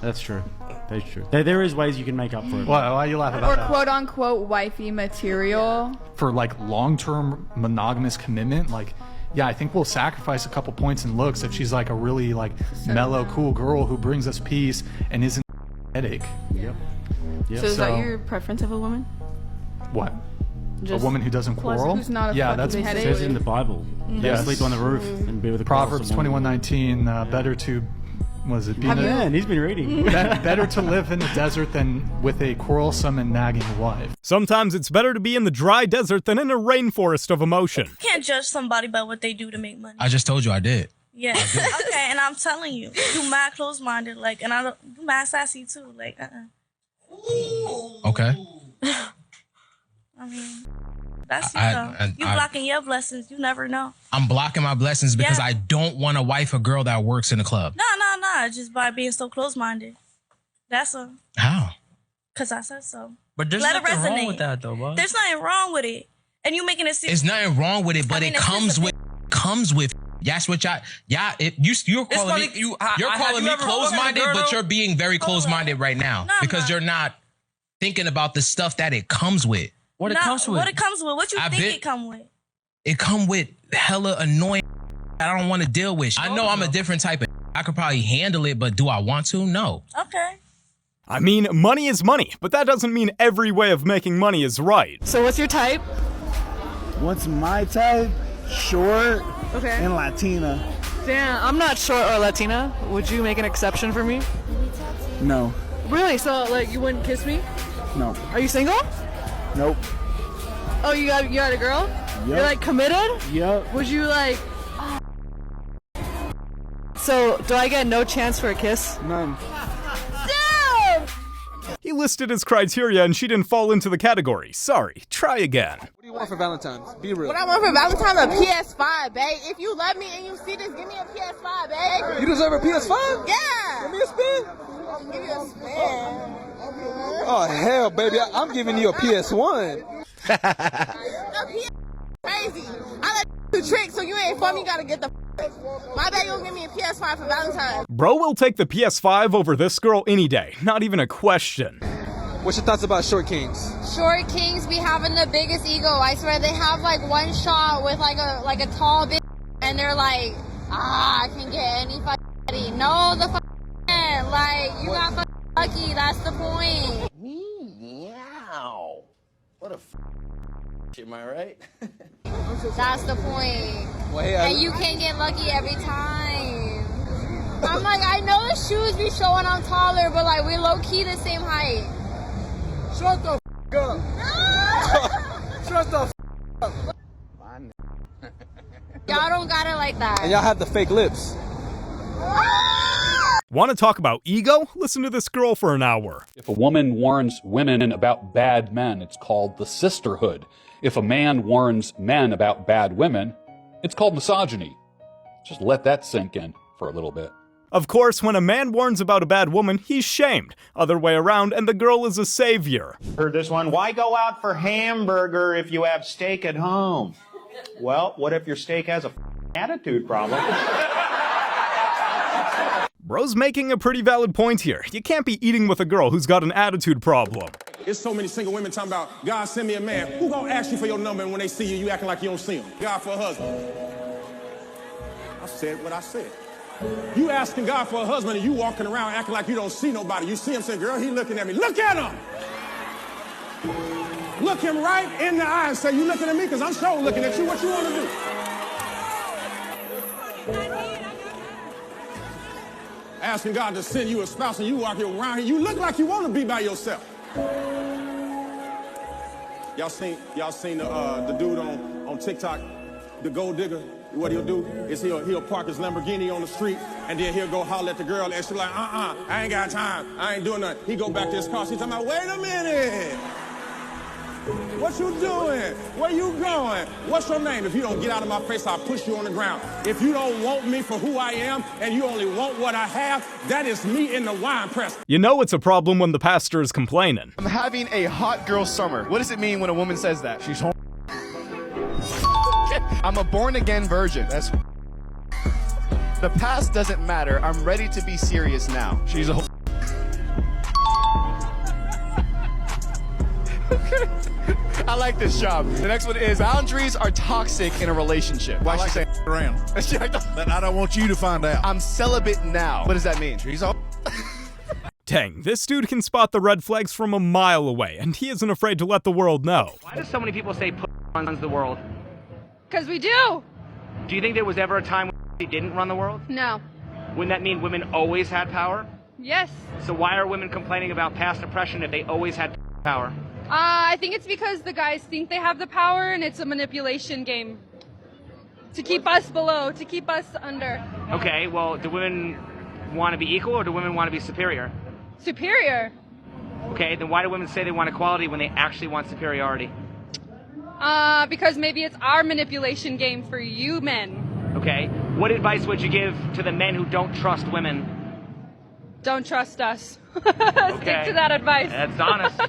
That's true. That's true. There is ways you can make up for it. Why you laugh about Or that? quote unquote wifey material. For like long-term monogamous commitment, like, yeah, I think we'll sacrifice a couple points in looks if she's like a really like mellow, cool girl who brings us peace and isn't a headache. Yep. So is that your preference of a woman? What? Just a woman who doesn't quarrel? who's not a yeah, fucking that's headache? It says in the Bible. Yes. Sleep on the roof and be with a Proverbs quarrelsome woman. 21:19. Better to, was it? Man, he's been reading. Better to live in the desert than with a quarrelsome and nagging wife. Sometimes it's better to be in the dry desert than in a rainforest of emotion. You can't judge somebody by what they do to make money. I just told you I did. Yeah. Okay, and I'm telling you, you mad close-minded, like, and you mad sassy too, like, Okay. I mean, that's you know. You blocking your blessings, you never know. I'm blocking my blessings because Yeah. I don't want to wife a girl that works in a club. No, just by being so close-minded. That's a. How? Because I said so. But there's nothing wrong with that, though, bud. There's nothing wrong with it. And you making it seem. It's nothing wrong with it, but it comes with. That's what you're calling me. You're calling me close-minded, but you're being very close-minded right now because you're not. thinking about the stuff that it comes with. What it comes with? What it comes with? What you think it come with? It come with hella annoying that I don't want to deal with. I know I'm a different type of I could probably handle it, but do I want to? No. Okay. I mean, money is money, but that doesn't mean every way of making money is right. So what's your type? What's my type? Short and Latina. Damn, I'm not short or Latina. Would you make an exception for me? No. Really? So, like, you wouldn't kiss me? No. Are you single? Nope. Oh, you got a girl? Yep. You're, like, committed? Yep. Would you, like... So, do I get no chance for a kiss? None. Damn! He listed his criteria and she didn't fall into the category. Sorry, try again. What do you want for Valentine's? Be real. What I want for Valentine's, a PS5, babe. If you love me and you see this, give me a PS5, babe. You deserve a PS5? Yeah. Give me a spin. Give you a spin. Oh, hell, baby. I'm giving you a PS1. A PS crazy. I let you trick, so you ain't for me, you gotta get the my bad, you'll give me a PS5 for Valentine's. Bro will take the PS5 over this girl any day. Not even a question. What's your thoughts about short kings? Short kings be having the biggest ego. I swear they have like one shot with like a tall bitch and they're like, I can get any fucking no the fucking like you got fucking lucky. That's the point. Meow. What a am I right? That's the point. Well, hey, and you can't get lucky every time. I'm like, I know the shoes be showing I'm taller, but like we low key the same height. Shut the up. Shut the up. Y'all don't got it like that. And y'all have the fake lips. Want to talk about ego? Listen to this girl for an hour. If a woman warns women about bad men, it's called the sisterhood. If a man warns men about bad women, it's called misogyny. Just let that sink in for a little bit. Of course, when a man warns about a bad woman, he's shamed. Other way around, and the girl is a savior. Heard this one. Why go out for hamburger if you have steak at home? Well, what if your steak has a attitude problem? Bro's making a pretty valid point here. You can't be eating with a girl who's got an attitude problem. There's so many single women talking about, God, send me a man. Who gonna ask you for your number and when they see you, you acting like you don't see them? God for a husband. I said what I said. You asking God for a husband and you walking around acting like you don't see nobody. You see him say, girl, he looking at me. Look at him! Look him right in the eye and say, you looking at me? Because I'm sure looking at you. What you want to do? Asking God to send you a spouse and you walk around here, you look like you want to be by yourself. Y'all seen the dude on TikTok, the gold digger? What he'll do is he'll park his Lamborghini on the street and then he'll go holler at the girl and she's like, I ain't got time. I ain't doing nothing. He go back to his car. She's talking about, wait a minute. What you doing? Where you going? What's your name? If you don't get out of my face, I'll push you on the ground. If you don't want me for who I am and you only want what I have, that is me in the wine press. You know it's a problem when the pastor is complaining. I'm having a hot girl summer. What does it mean when a woman says that? She's home. I'm a born-again virgin. That's the past doesn't matter. I'm ready to be serious now. She's a I like this job. The next one is boundaries are toxic in a relationship. Why she say around? Then I don't want you to find out. I'm celibate now. What does that mean? She's all Dang, this dude can spot the red flags from a mile away, and he isn't afraid to let the world know. Why do so many people say runs the world? Because we do. Do you think there was ever a time when he didn't run the world? No. Wouldn't that mean women always had power? Yes. So why are women complaining about past oppression if they always had power? I think it's because the guys think they have the power and it's a manipulation game. To keep us below, to keep us under. Okay, well, do women want to be equal or do women want to be superior? Superior. Okay, then why do women say they want equality when they actually want superiority? Because maybe it's our manipulation game for you men. Okay, what advice would you give to the men who don't trust women? Don't trust us. Okay. Stick to that advice. That's honest.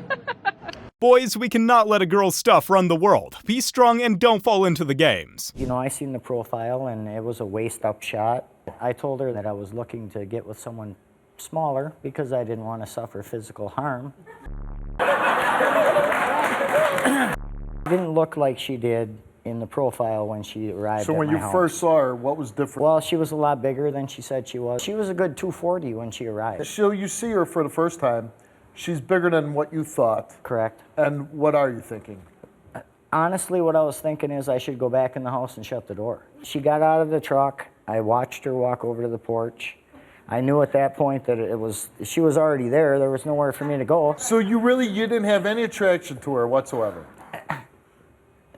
Boys, we cannot let a girl's stuff run the world. Be strong and don't fall into the games. You know, I seen the profile and it was a waist-up shot. I told her that I was looking to get with someone smaller because I didn't want to suffer physical harm. Didn't look like she did in the profile when she arrived So at when my you house. first saw her, what was different? Well, she was a lot bigger than she said she was. She was a good 240 when she arrived. So you see her for the first time. She's bigger than what you thought. Correct. And what are you thinking? Honestly, what I was thinking is I should go back in the house and shut the door. She got out of the truck. I watched her walk over to the porch. I knew at that point that she was already there. There was nowhere for me to go. So you didn't have any attraction to her whatsoever?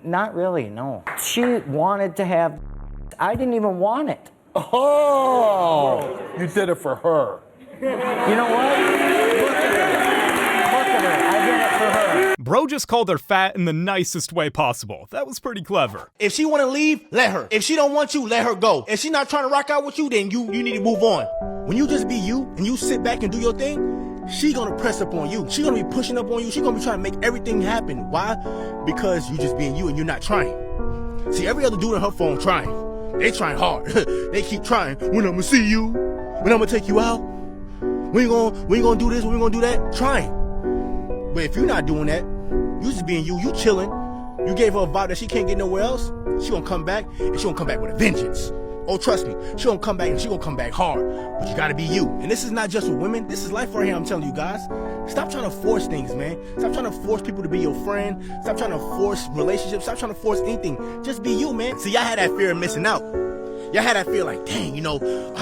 Not really, no. She wanted to have, I didn't even want it. Oh, you did it for her. You know what? Look at her. Look at her. I did it for her. Bro just called her fat in the nicest way possible. That was pretty clever. If she want to leave, let her. If she don't want you, let her go. If she not trying to rock out with you, then you need to move on. When you just be you and you sit back and do your thing, she gonna press up on you. She gonna be pushing up on you. She gonna be trying to make everything happen. Why? Because you just being you and you're not trying. See, every other dude on her phone trying. They trying hard. They keep trying. When I'm gonna see you, when I'm gonna take you out, when you gonna do this, when you gonna do that, trying. But if you're not doing that, you just being you chilling, you gave her a vibe that she can't get nowhere else, she gonna come back, and she gonna come back with a vengeance. Oh, trust me, she gonna come back and she gonna come back hard. But you gotta be you. And this is not just with women, this is life right here, I'm telling you guys. Stop trying to force things, man. Stop trying to force people to be your friend. Stop trying to force relationships. Stop trying to force anything. Just be you, man. See, y'all had that fear of missing out. Y'all had that fear like, dang, I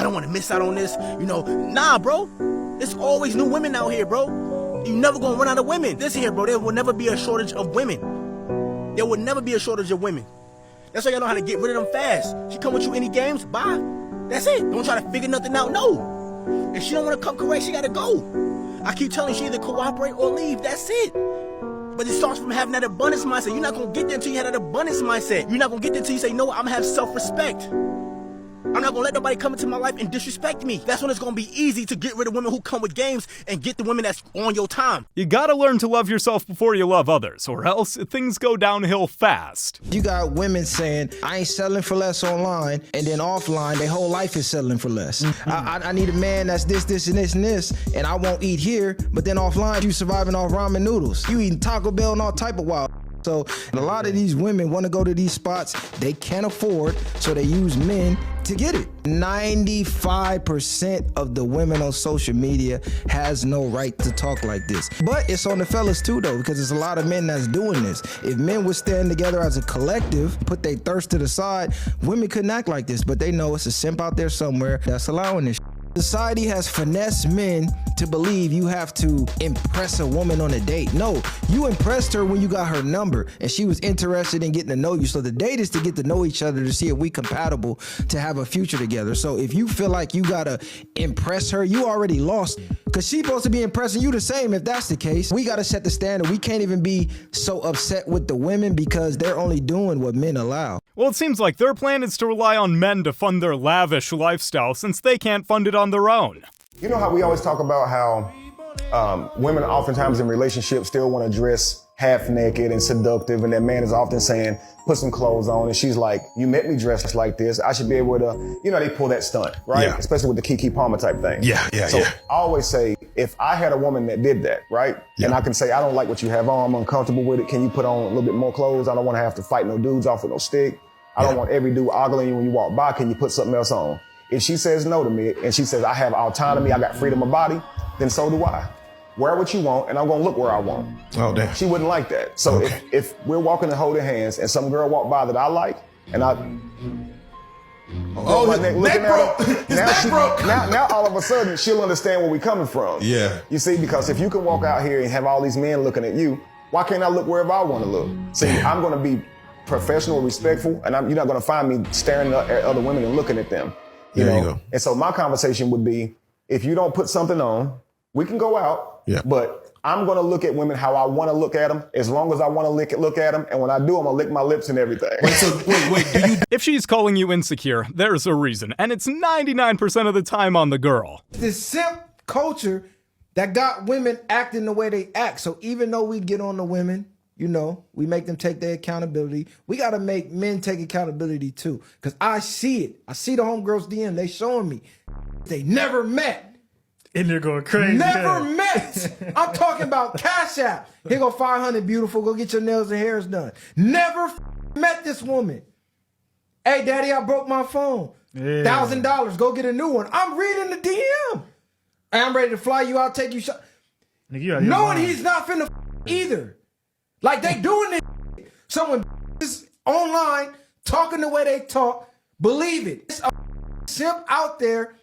don't want to miss out on this. Nah, bro. There's always new women out here, bro. You never gonna run out of women. This here, bro, there will never be a shortage of women. There will never be a shortage of women. That's why y'all know how to get rid of them fast. She come with you any games, bye. That's it. Don't try to figure nothing out, no. If she don't want to come correct, she gotta go. I keep telling you, she either cooperate or leave, that's it. But it starts from having that abundance mindset. You're not gonna get there until you have that abundance mindset. You're not gonna get there until you say, you know what, I'm gonna have self-respect. I'm not gonna let nobody come into my life and disrespect me. That's when it's gonna be easy to get rid of women who come with games and get the women that's on your time. You gotta learn to love yourself before you love others, or else things go downhill fast. You got women saying, I ain't settling for less online, and then offline, their whole life is settling for less. I need a man that's this, and this, and I won't eat here, but then offline, you surviving off ramen noodles. You eating Taco Bell and all type of wild. So a lot of these women want to go to these spots they can't afford, so they use men to get it. 95% of the women on social media has no right to talk like this. But it's on the fellas too, though, because there's a lot of men that's doing this. If men would stand together as a collective, put their thirst to the side, women couldn't act like this, but they know it's a simp out there somewhere that's allowing this. Society has finessed men to believe you have to impress a woman on a date. No, you impressed her when you got her number and she was interested in getting to know you. So the date is to get to know each other to see if we compatible to have a future together. So if you feel like you gotta impress her, you already lost. Cause she's supposed to be impressing you the same. If that's the case, we gotta set the standard. We can't even be so upset with the women because they're only doing what men allow. Well, it seems like their plan is to rely on men to fund their lavish lifestyle since they can't fund it on their own. You know how we always talk about how women oftentimes in relationships still want to dress half naked and seductive, and that man is often saying, put some clothes on, and she's like, you met me dressed like this, I should be able to, they pull that stunt, right? Yeah. Especially with the Keke Palmer type thing. So I always say, if I had a woman that did that, right? Yeah. And I can say, I don't like what you have on, I'm uncomfortable with it, can you put on a little bit more clothes? I don't want to have to fight no dudes off with no stick. I don't want every dude ogling you when you walk by, can you put something else on? If she says no to me, and she says I have autonomy, I got freedom of body, then so do I. Wear what you want, and I'm gonna look where I want. Oh, damn. She wouldn't like that. So if we're walking and holding hands, and some girl walk by that I like, and I... Oh, his neck broke. Now all of a sudden, she'll understand where we're coming from. Yeah. You see, because if you can walk out here and have all these men looking at you, why can't I look wherever I want to look? See, I'm gonna be professional, respectful, and you're not gonna find me staring at other women and looking at them. You know? And so my conversation would be, if you don't put something on, we can go out, but I'm going to look at women how I want to look at them, as long as I want to look at them. And when I do, I'm going to lick my lips and everything. If she's calling you insecure, there's a reason, and it's 99% of the time on the girl. This simp culture that got women acting the way they act. So even though we get on the women, we make them take their accountability. We got to make men take accountability too. Because I see it. I see the homegirls DM. They showing me. They never met. And they're going crazy. Never met. I'm talking about Cash App. Here go 500, beautiful. Go get your nails and hairs done. Never met this woman. Hey, daddy, I broke my phone. $1,000. Go get a new one. I'm reading the DM. I'm ready to fly you out, take you shot. Knowing he's not finna either. Like they doing this. Someone is online talking the way they talk. Believe it. It's a simp out there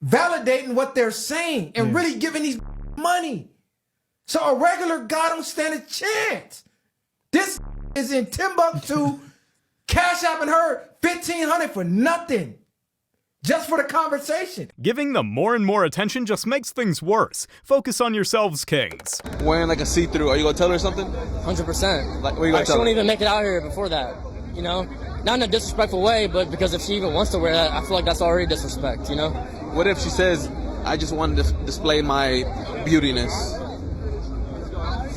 validating what they're saying and really giving these money. So a regular guy don't stand a chance. This is in Timbuktu, Cash Apping her $1,500 for nothing. Just for the conversation. Giving them more and more attention just makes things worse. Focus on yourselves, kings. Wearing like a see-through. Are you gonna tell her something? 100%. Like, what are you gonna She tell her? won't even make it out here before that. You know, not in a disrespectful way, but because if she even wants to wear that, I feel like that's already disrespect. You know. What if she says, "I just wanted to display my beautiness"?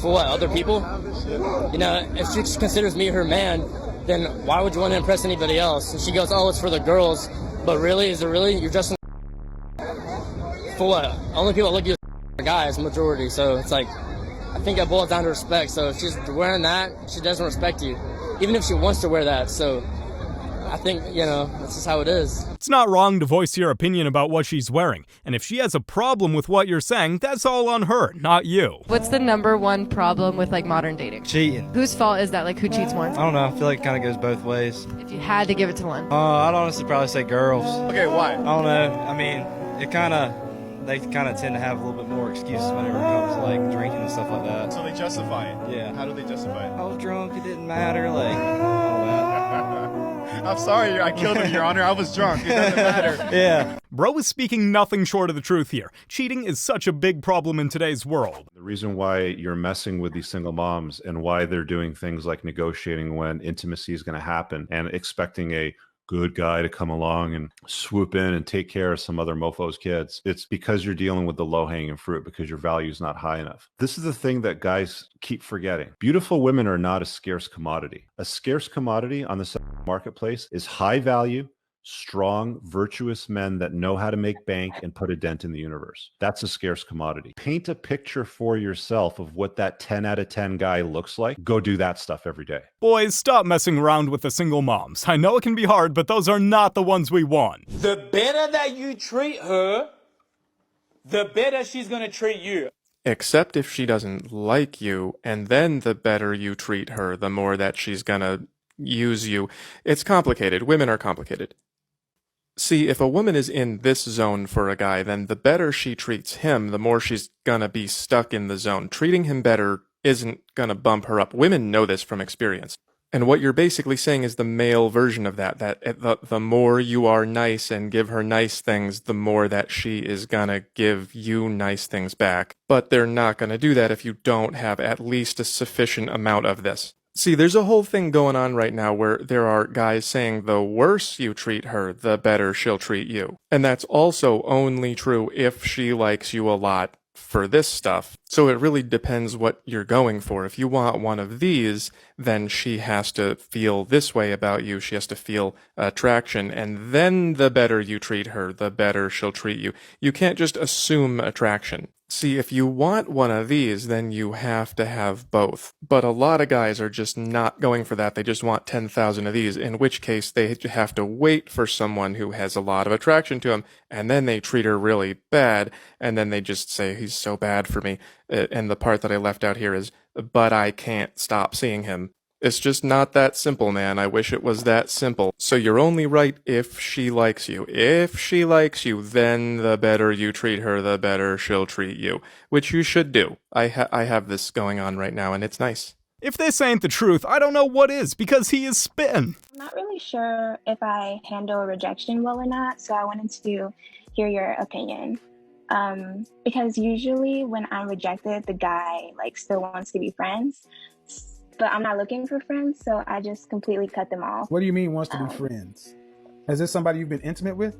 For what? Other people? You know, if she considers me her man, then why would you want to impress anybody else? And she goes, "Oh, it's for the girls." But really, is it really? You're dressing for what? Only people that look at you are guys, majority. So it's like, I think it boils down to respect. So if she's wearing that, she doesn't respect you, even if she wants to wear that. So I think, you know, that's just how it is. It's not wrong to voice your opinion about what she's wearing, and if she has a problem with what you're saying, that's all on her, not you. What's the #1 problem with like modern dating? Cheating. Whose fault is that? Like who cheats more? I don't know. I feel like it kind of goes both ways. If you had to give it to one. I'd honestly probably say girls. Okay, why? I don't know. I mean, they kind of tend to have a little bit more excuses whenever it comes to like drinking and stuff like that. So they justify it. Yeah. How do they justify it? I was drunk. It didn't matter. Like all that. I'm sorry, I killed him, Your Honor. I was drunk. It doesn't matter. Yeah. Bro is speaking nothing short of the truth here. Cheating is such a big problem in today's world. The reason why you're messing with these single moms and why they're doing things like negotiating when intimacy is going to happen and expecting a good guy to come along and swoop in and take care of some other mofo's kids. It's because you're dealing with the low-hanging fruit because your value is not high enough. This is the thing that guys keep forgetting. Beautiful women are not a scarce commodity. A scarce commodity on the marketplace is high value, strong, virtuous men that know how to make bank and put a dent in the universe. That's a scarce commodity. Paint a picture for yourself of what that 10 out of 10 guy looks like. Go do that stuff every day. Boys, stop messing around with the single moms. I know it can be hard, but those are not the ones we want. The better that you treat her, the better she's gonna treat you. Except if she doesn't like you, and then the better you treat her, the more that she's gonna use you. It's complicated. Women are complicated. See, if a woman is in this zone for a guy, then the better she treats him, the more she's gonna be stuck in the zone. Treating him better isn't gonna bump her up. Women know this from experience. And what you're basically saying is the male version of that, the more you are nice and give her nice things, the more that she is gonna give you nice things back. But they're not gonna do that if you don't have at least a sufficient amount of this. See, there's a whole thing going on right now where there are guys saying the worse you treat her, the better she'll treat you. And that's also only true if she likes you a lot for this stuff. So it really depends what you're going for. If you want one of these, then she has to feel this way about you. She has to feel attraction. And then the better you treat her, the better she'll treat you. You can't just assume attraction. See, if you want one of these, then you have to have both. But a lot of guys are just not going for that. They just want 10,000 of these, in which case they have to wait for someone who has a lot of attraction to them, and then they treat her really bad, and then they just say, he's so bad for me. And the part that I left out here is, but I can't stop seeing him. It's just not that simple, man. I wish it was that simple. So you're only right if she likes you. If she likes you, then the better you treat her, the better she'll treat you. Which you should do. I have this going on right now, and it's nice. If this ain't the truth, I don't know what is, because he is spitting. I'm not really sure if I handle rejection well or not, so I wanted to hear your opinion. Because usually when I'm rejected, the guy still wants to be friends. But I'm not looking for friends, so I just completely cut them off. What do you mean wants to be friends? Is this somebody you've been intimate with?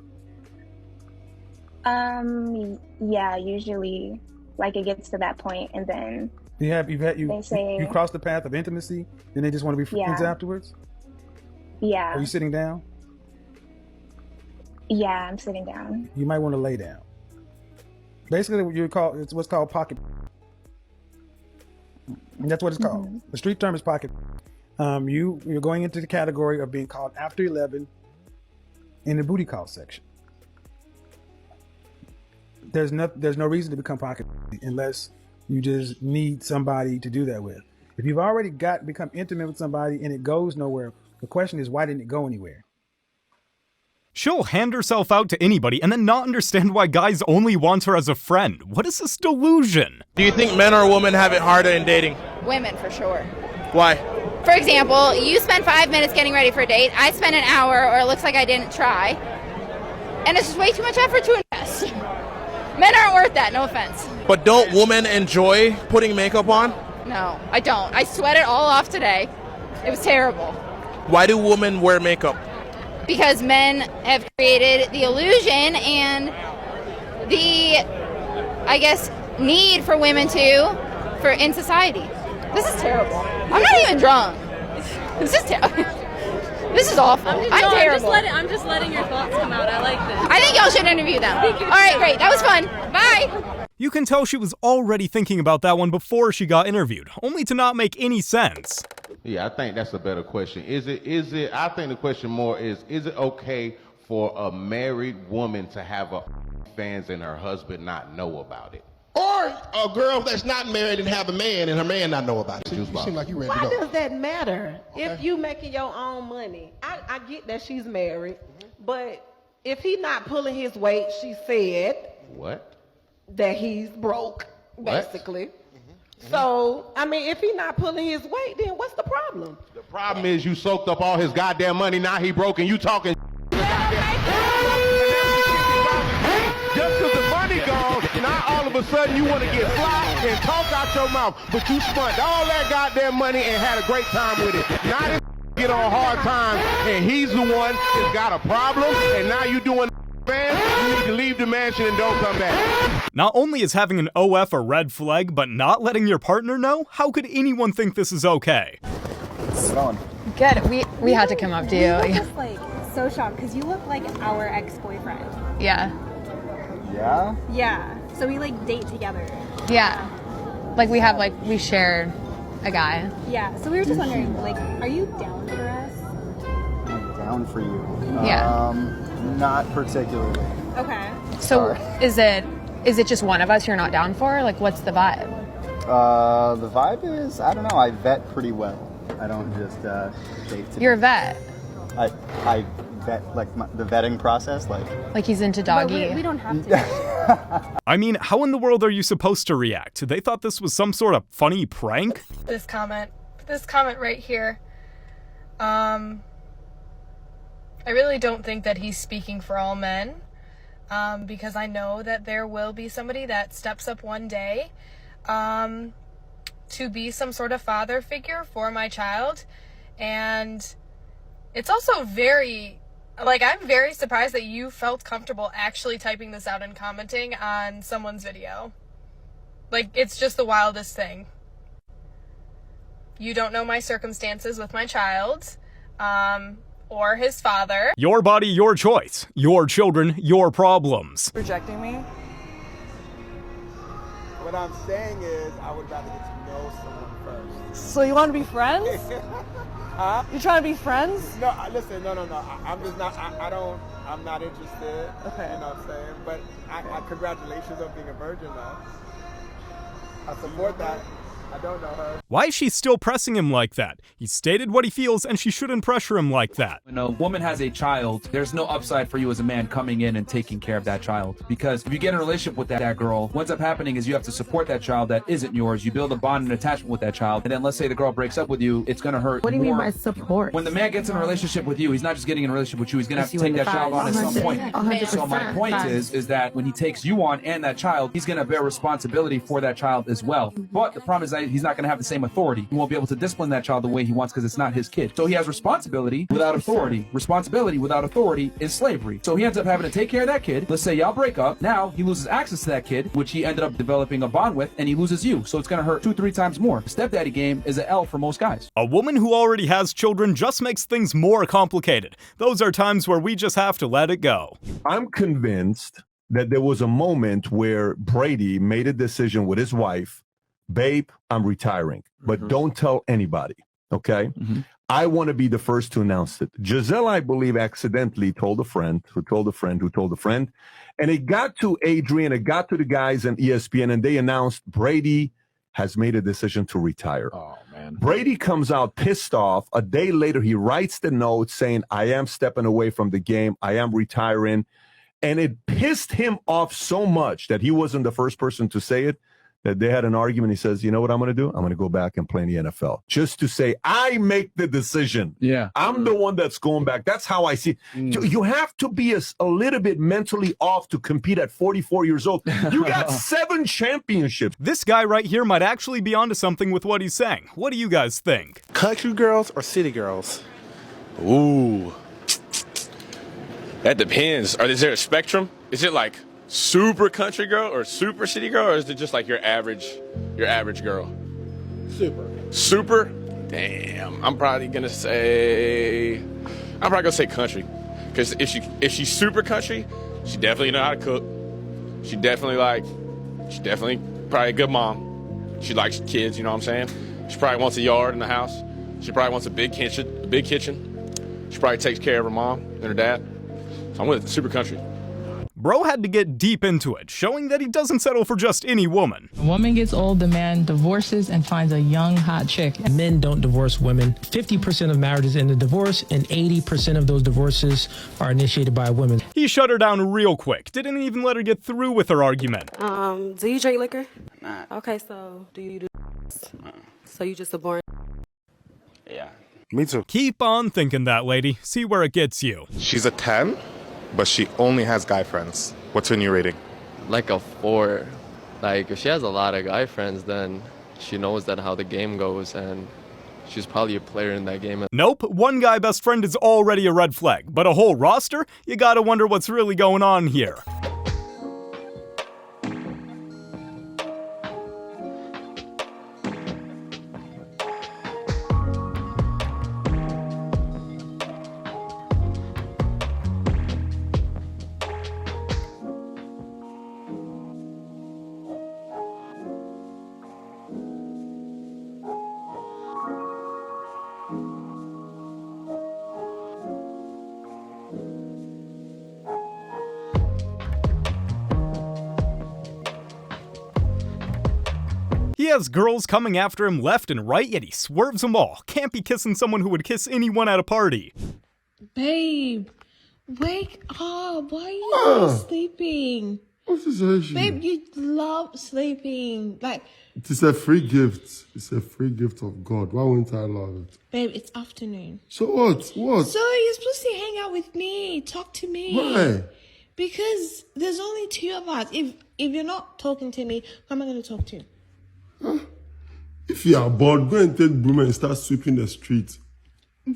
Yeah, usually it gets to that point, and then you cross the path of intimacy, then they just want to be friends afterwards? Yeah. Are you sitting down? Yeah, I'm sitting down. You might want to lay down. Basically, what you call it's what's called pocket. And that's what it's called. The street term is pocket. You're going into the category of being called after 11 in the booty call section. There's no reason to become pocket unless you just need somebody to do that with. If you've already become intimate with somebody and it goes nowhere, the question is, why didn't it go anywhere? She'll hand herself out to anybody and then not understand why guys only want her as a friend. What is this delusion? Do you think men or women have it harder in dating? Women, for sure. Why? For example, you spend 5 minutes getting ready for a date. I spend an hour, or it looks like I didn't try. And it's just way too much effort to invest. Men aren't worth that, no offense. But don't women enjoy putting makeup on? No, I don't. I sweat it all off today. It was terrible. Why do women wear makeup? Because men have created the illusion and the, I guess, need for women in society. This is terrible. I'm not even drunk. This is terrible. This is awful. I'm terrible. I'm just letting your thoughts come out. I like this. I think y'all should interview them. All right, great. That was fun. Bye. You can tell she was already thinking about that one before she got interviewed, only to not make any sense. Yeah, I think that's a better question. I think the question more is it okay for a married woman to have fans and her husband not know about it? Or a girl that's not married and have a man and her man not know about it. You seem like you ready to go. Why does that matter? Okay. If you making your own money, I get that she's married, but if he not pulling his weight, she said. What? That he's broke, basically. So, I mean, if he not pulling his weight, then what's the problem? The problem is you soaked up all his goddamn money, now he broke and you talking just because the money gone, now all of a sudden you want to get fly and talk out your mouth, but you spent all that goddamn money and had a great time with it. Now this get on hard times and he's the one that's got a problem, and now you doing you need to leave the mansion and don't come back. Not only is having an OF a red flag, but not letting your partner know? How could anyone think this is okay? How's it going? Good. We had to come up to you. We were just like so shocked because you look like our ex-boyfriend. Yeah. Yeah? Yeah. So we like date together. Yeah. Like we shared a guy. Yeah. So we were just wondering, like, are you down for us? I'm down for you. Yeah. Not particularly. Okay. So is it just one of us you're not down for? Like, what's the vibe? The vibe is, I don't know, I vet pretty well. I don't just date. You're a vet. I vet, like the vetting process, like he's into doggy. We don't have to. I mean, how in the world are you supposed to react? They thought this was some sort of funny prank? This comment right here. I really don't think that he's speaking for all men, because I know that there will be somebody that steps up one day to be some sort of father figure for my child. And it's also I'm very surprised that you felt comfortable actually typing this out and commenting on someone's video. Like, it's just the wildest thing. You don't know my circumstances with my child. Or his father. Your body, your choice. Your children, your problems. Rejecting me? What I'm saying is, I would rather get to know someone first. So you want to be friends? Huh? You trying to be friends? No, listen, no. I'm just not, I'm not interested. Okay. You know what I'm saying? But congratulations on being a virgin, though. I support that. I don't know her. Why is she still pressing him like that? He stated what he feels and she shouldn't pressure him like that. When a woman has a child, there's no upside for you as a man coming in and taking care of that child. Because if you get in a relationship with that girl, what ends up happening is you have to support that child that isn't yours. You build a bond and attachment with that child. And then let's say the girl breaks up with you, it's going to hurt. What do you mean by support? When the man gets in a relationship with you, he's not just getting in a relationship with you, he's going to have to take that child on at some point. 100%. So my point is that when he takes you on and that child, he's going to bear responsibility for that child as well. But the problem is that he's not going to have the same authority. He won't be able to discipline that child the way he wants because it's not his kid. So he has responsibility without authority. Responsibility without authority is slavery. So he ends up having to take care of that kid. Let's say y'all break up. Now he loses access to that kid, which he ended up developing a bond with, and he loses you. So it's going to hurt 2-3 times more. The stepdaddy game is an L for most guys. A woman who already has children just makes things more complicated. Those are times where we just have to let it go. I'm convinced that there was a moment where Brady made a decision with his wife, babe, I'm retiring, but don't tell anybody, okay? I want to be the first to announce it. Giselle, I believe, accidentally told a friend, who told a friend, who told a friend, and it got to Adrian, it got to the guys on ESPN, and they announced Brady has made a decision to retire. Oh, man. Brady comes out pissed off. A day later, he writes the note saying, I am stepping away from the game. I am retiring. And it pissed him off so much that he wasn't the first person to say it, that they had an argument. He says, you know what I'm going to do? I'm going to go back and play in the NFL just to say, I make the decision. Yeah. I'm the one that's going back. That's how I see it. You have to be a little bit mentally off to compete at 44 years old. You got 7 championships. This guy right here might actually be onto something with what he's saying. What do you guys think? Country girls or city girls? Ooh. That depends. Is there a spectrum? Is it like super country girl or super city girl, or is it just like your average girl? Super? Damn. I'm probably gonna say country. Because if she's super country, she definitely know how to cook. She definitely probably a good mom. She likes kids, you know what I'm saying? She probably wants a yard in the house. She probably wants a big kitchen. She probably takes care of her mom and her dad. So I'm with super country. Bro had to get deep into it, showing that he doesn't settle for just any woman. A woman gets old, the man divorces and finds a young, hot chick. Men don't divorce women. 50% of marriages end in divorce, and 80% of those divorces are initiated by women. He shut her down real quick, didn't even let her get through with her argument. Do you drink liquor? Nah. Okay, so do you do So you just a boring? Yeah. Me too. Keep on thinking that, lady. See where it gets you. She's a 10, but she only has guy friends. What's her new rating? Like a 4. Like, if she has a lot of guy friends, then she knows that how the game goes, and she's probably a player in that game. Nope, one guy best friend is already a red flag, but a whole roster? You gotta wonder what's really going on here. He has girls coming after him left and right, yet he swerves them all. Can't be kissing someone who would kiss anyone at a party. Babe, wake up. Why are you sleeping? What's this issue? Babe, you love sleeping. Like, it is a free gift. It's a free gift of God. Why wouldn't I love it? Babe, it's afternoon. So what? What? So you're supposed to hang out with me, talk to me. Why? Because there's only 2 of us. If you're not talking to me, who am I going to talk to? Huh? If you are bored, go and take broom and start sweeping the street.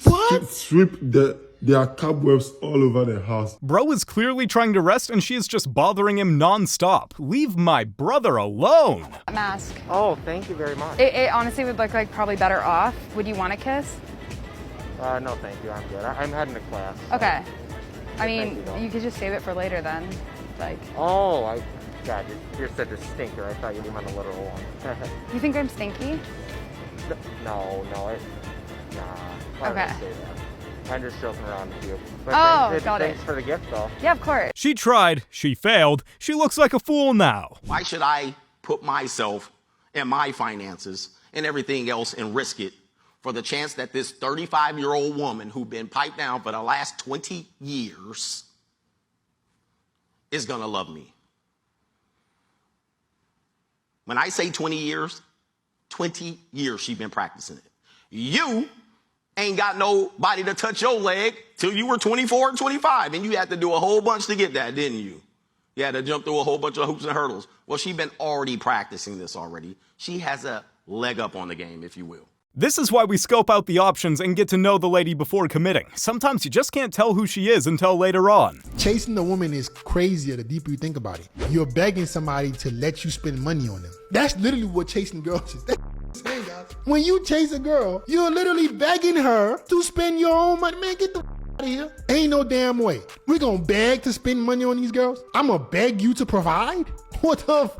What? Sweep there are cobwebs all over the house. Bro is clearly trying to rest and she is just bothering him non-stop. Leave my brother alone. Mask. Oh, thank you very much. It honestly would look like probably better off. Would you want a kiss? No, thank you. I'm good. I'm heading to class. Okay. I Yeah, mean, thank you could just save it for later then. Like. Oh, God, you're such a stinker. I thought you meant a literal one. You think I'm stinky? No. Nah. Why would I say that? I'm just joking around with you. But got thanks it. for the gift, though. Yeah, of course. She tried, she failed, she looks like a fool now. Why should I put myself and my finances and everything else and risk it for the chance that this 35-year-old woman who's been piped down for the last 20 years is gonna love me? When I say 20 years she's been practicing it. You ain't got nobody to touch your leg till you were 24 and 25, and you had to do a whole bunch to get that, didn't you? You had to jump through a whole bunch of hoops and hurdles. Well, she's been already practicing this already. She has a leg up on the game, if you will. This is why we scope out the options and get to know the lady before committing. Sometimes you just can't tell who she is until later on. Chasing a woman is crazier the deeper you think about it. You're begging somebody to let you spend money on them. That's literally what chasing girls is. That's when you chase a girl, you're literally begging her to spend your own money. Man, get the out of here. Ain't no damn way. We're gonna beg to spend money on these girls? I'm gonna beg you to provide? What the f?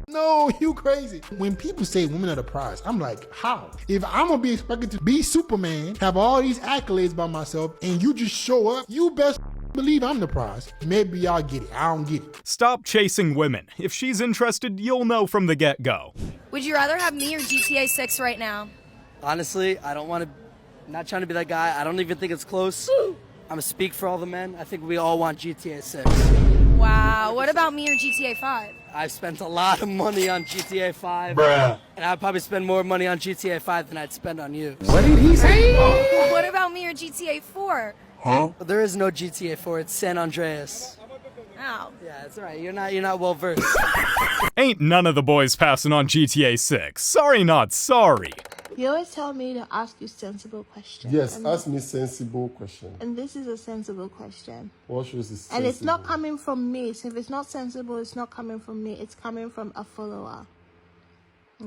No, you crazy. When people say women are the prize, I'm like, how? If I'm gonna be expected to be Superman, have all these accolades by myself, and you just show up, you best believe I'm the prize. Maybe y'all get it. I don't get it. Stop chasing women. If she's interested, you'll know from the get-go. Would you rather have me or GTA 6 right now? Honestly, I don't want to, not trying to be that guy. I don't even think it's close. I'm gonna speak for all the men. I think we all want GTA 6. Wow, what about me or GTA 5? I've spent a lot of money on GTA 5. Bruh. And I'd probably spend more money on GTA 5 than I'd spend on you. What did he say? What about me or GTA 4? Huh? There is no GTA 4. It's San Andreas. Oh. Yeah, that's right. You're not well versed. Ain't none of the boys passing on GTA 6. Sorry, not sorry. You always tell me to ask you sensible questions. Yes, and ask me sensible question. And this is a sensible question. What shows is sensible? And it's not coming from me. So if it's not sensible, it's not coming from me. It's coming from a follower.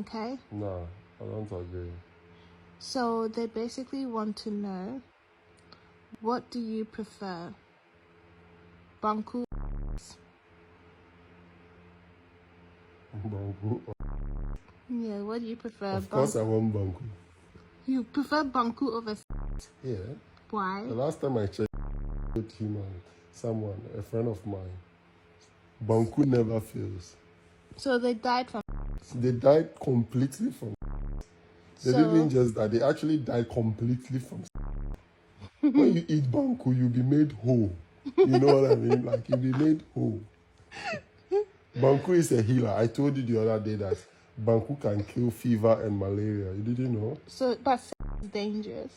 Okay? No, I don't agree. So they basically want to know, what do you prefer? Banku? Banku? Yeah, what do you prefer? Of course I want Banku. You prefer Banku over Yeah. Why? The last time I checked with someone, a friend of mine, Banku never fails. So they died from They died completely from They didn't just die, they actually died completely from When you eat Banku, you'll be made whole. You know what I mean? Like, you'll be made whole. Banku is a healer. I told you the other day that Banku can kill fever and malaria. You didn't know? So, but is dangerous.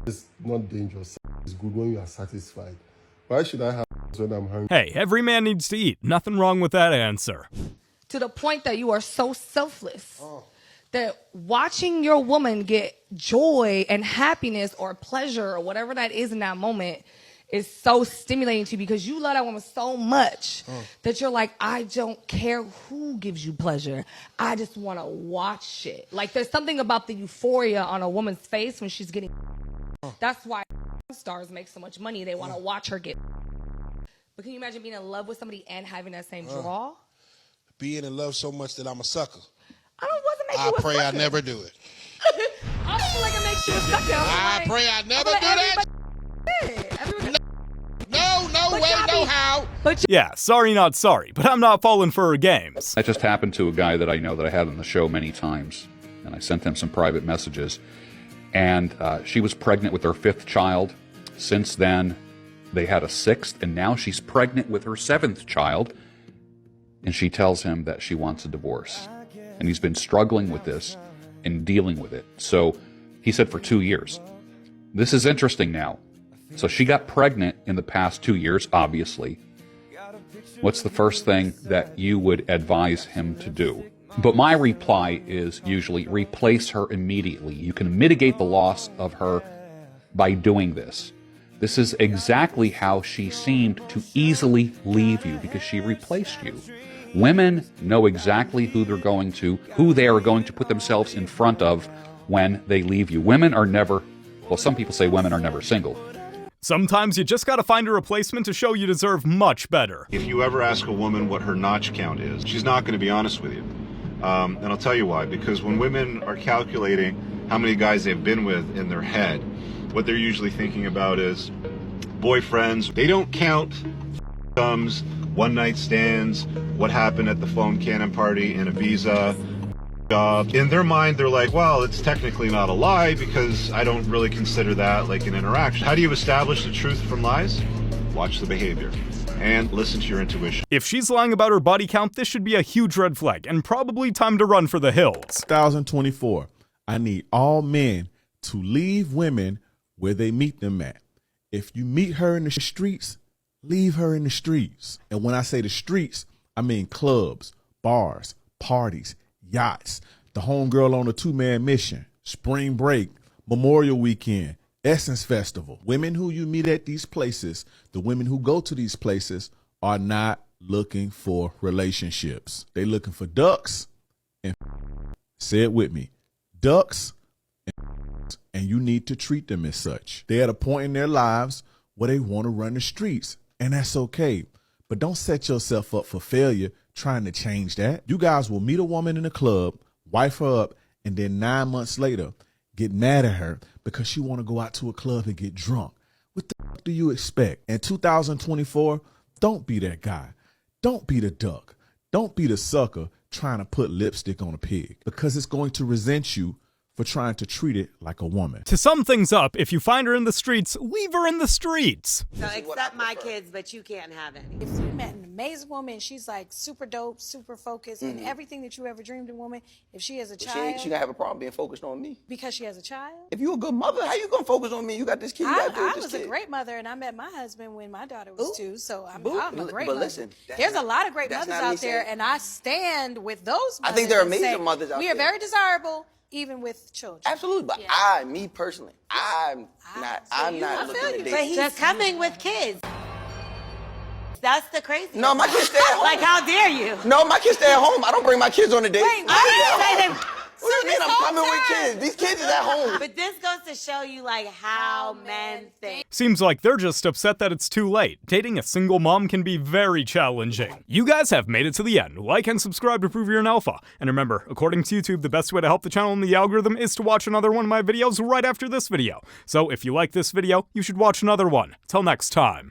It's not dangerous. It's good when you are satisfied. Why should I have when I'm hungry? Hey, every man needs to eat. Nothing wrong with that answer. To the point that you are so selfless that watching your woman get joy and happiness or pleasure or whatever that is in that moment is so stimulating to you because you love that woman so much that you're like, I don't care who gives you pleasure. I just want to watch it. Like, there's something about the euphoria on a woman's face when she's getting. That's why stars make so much money. They want to watch her get. But can you imagine being in love with somebody and having that same draw? Being in love so much that I'm a sucker. I don't want to make you I a pray sucker. I never do it. I don't feel like it makes you a sucker. I pray I never do that. No way, no how. Yeah, sorry, not sorry, but I'm not falling for her games. That just happened to a guy that I know that I had on the show many times, and I sent him some private messages. And she was pregnant with her 5th child. Since then, they had a 6th, and now she's pregnant with her 7th child. And she tells him that she wants a divorce. And he's been struggling with this and dealing with it. So he said for 2 years. This is interesting now. So she got pregnant in the past 2 years, obviously. What's the first thing that you would advise him to do? But my reply is usually replace her immediately. You can mitigate the loss of her by doing this. This is exactly how she seemed to easily leave you because she replaced you. Women know exactly who they are going to put themselves in front of when they leave you. Women are never, well, some people say women are never single. Sometimes you just gotta find a replacement to show you deserve much better. If you ever ask a woman what her notch count is, she's not going to be honest with you. And I'll tell you why. Because when women are calculating how many guys they've been with in their head, what they're usually thinking about is boyfriends. They don't count thumbs, one-night stands, what happened at the foam cannon party in Ibiza, job. In their mind, they're like, well, it's technically not a lie because I don't really consider that like an interaction. How do you establish the truth from lies? Watch the behavior and listen to your intuition. If she's lying about her body count, this should be a huge red flag and probably time to run for the hills. 2024, I need all men to leave women where they meet them at. If you meet her in the streets, leave her in the streets. And when I say the streets, I mean clubs, bars, parties, yachts, the homegirl on a 2-man mission, spring break, Memorial Weekend, Essence Festival. Women who you meet at these places, the women who go to these places are not looking for relationships. They're looking for ducks and say it with me, ducks and and you need to treat them as such. They're at a point in their lives where they want to run the streets, and that's okay. But don't set yourself up for failure trying to change that. You guys will meet a woman in a club, wife her up, and then 9 months later, get mad at her because she want to go out to a club and get drunk. What the fuck do you expect? In 2024, don't be that guy. Don't be the duck. Don't be the sucker trying to put lipstick on a pig, because it's going to resent you for trying to treat it like a woman. To sum things up, if you find her in the streets, leave her in the streets. So accept my kids, but you can't have any. If you met an amazing woman, she's like super dope, super focused, and everything that you ever dreamed of woman, if she has a child... She gonna have a problem being focused on me. Because she has a child? If you a good mother, how you gonna focus on me? You got this kid, you gotta deal with I this was kid. a great mother, and I met my husband when my daughter was 2, so I'm Boo. a great But mother. listen, There's a lot of great mothers not me out there, saying- and I stand with those mothers. I think there are and amazing say, mothers out we are there. very desirable, even with children. Absolutely, but me personally, I'm not looking to date. But he's coming with kids. That's the crazy. No, my kids stay at home. Like, how dare you? No, my kids stay at home. I don't bring my kids on a date. Wait, I I didn't say that. What do you mean I'm coming with kids? These kids is at home. But this goes to show you, like, how men think. Seems like they're just upset that it's too late. Dating a single mom can be very challenging. You guys have made it to the end. Like and subscribe to prove you're an alpha. And remember, according to YouTube, the best way to help the channel in the algorithm is to watch another one of my videos right after this video. So if you like this video, you should watch another one. Till next time.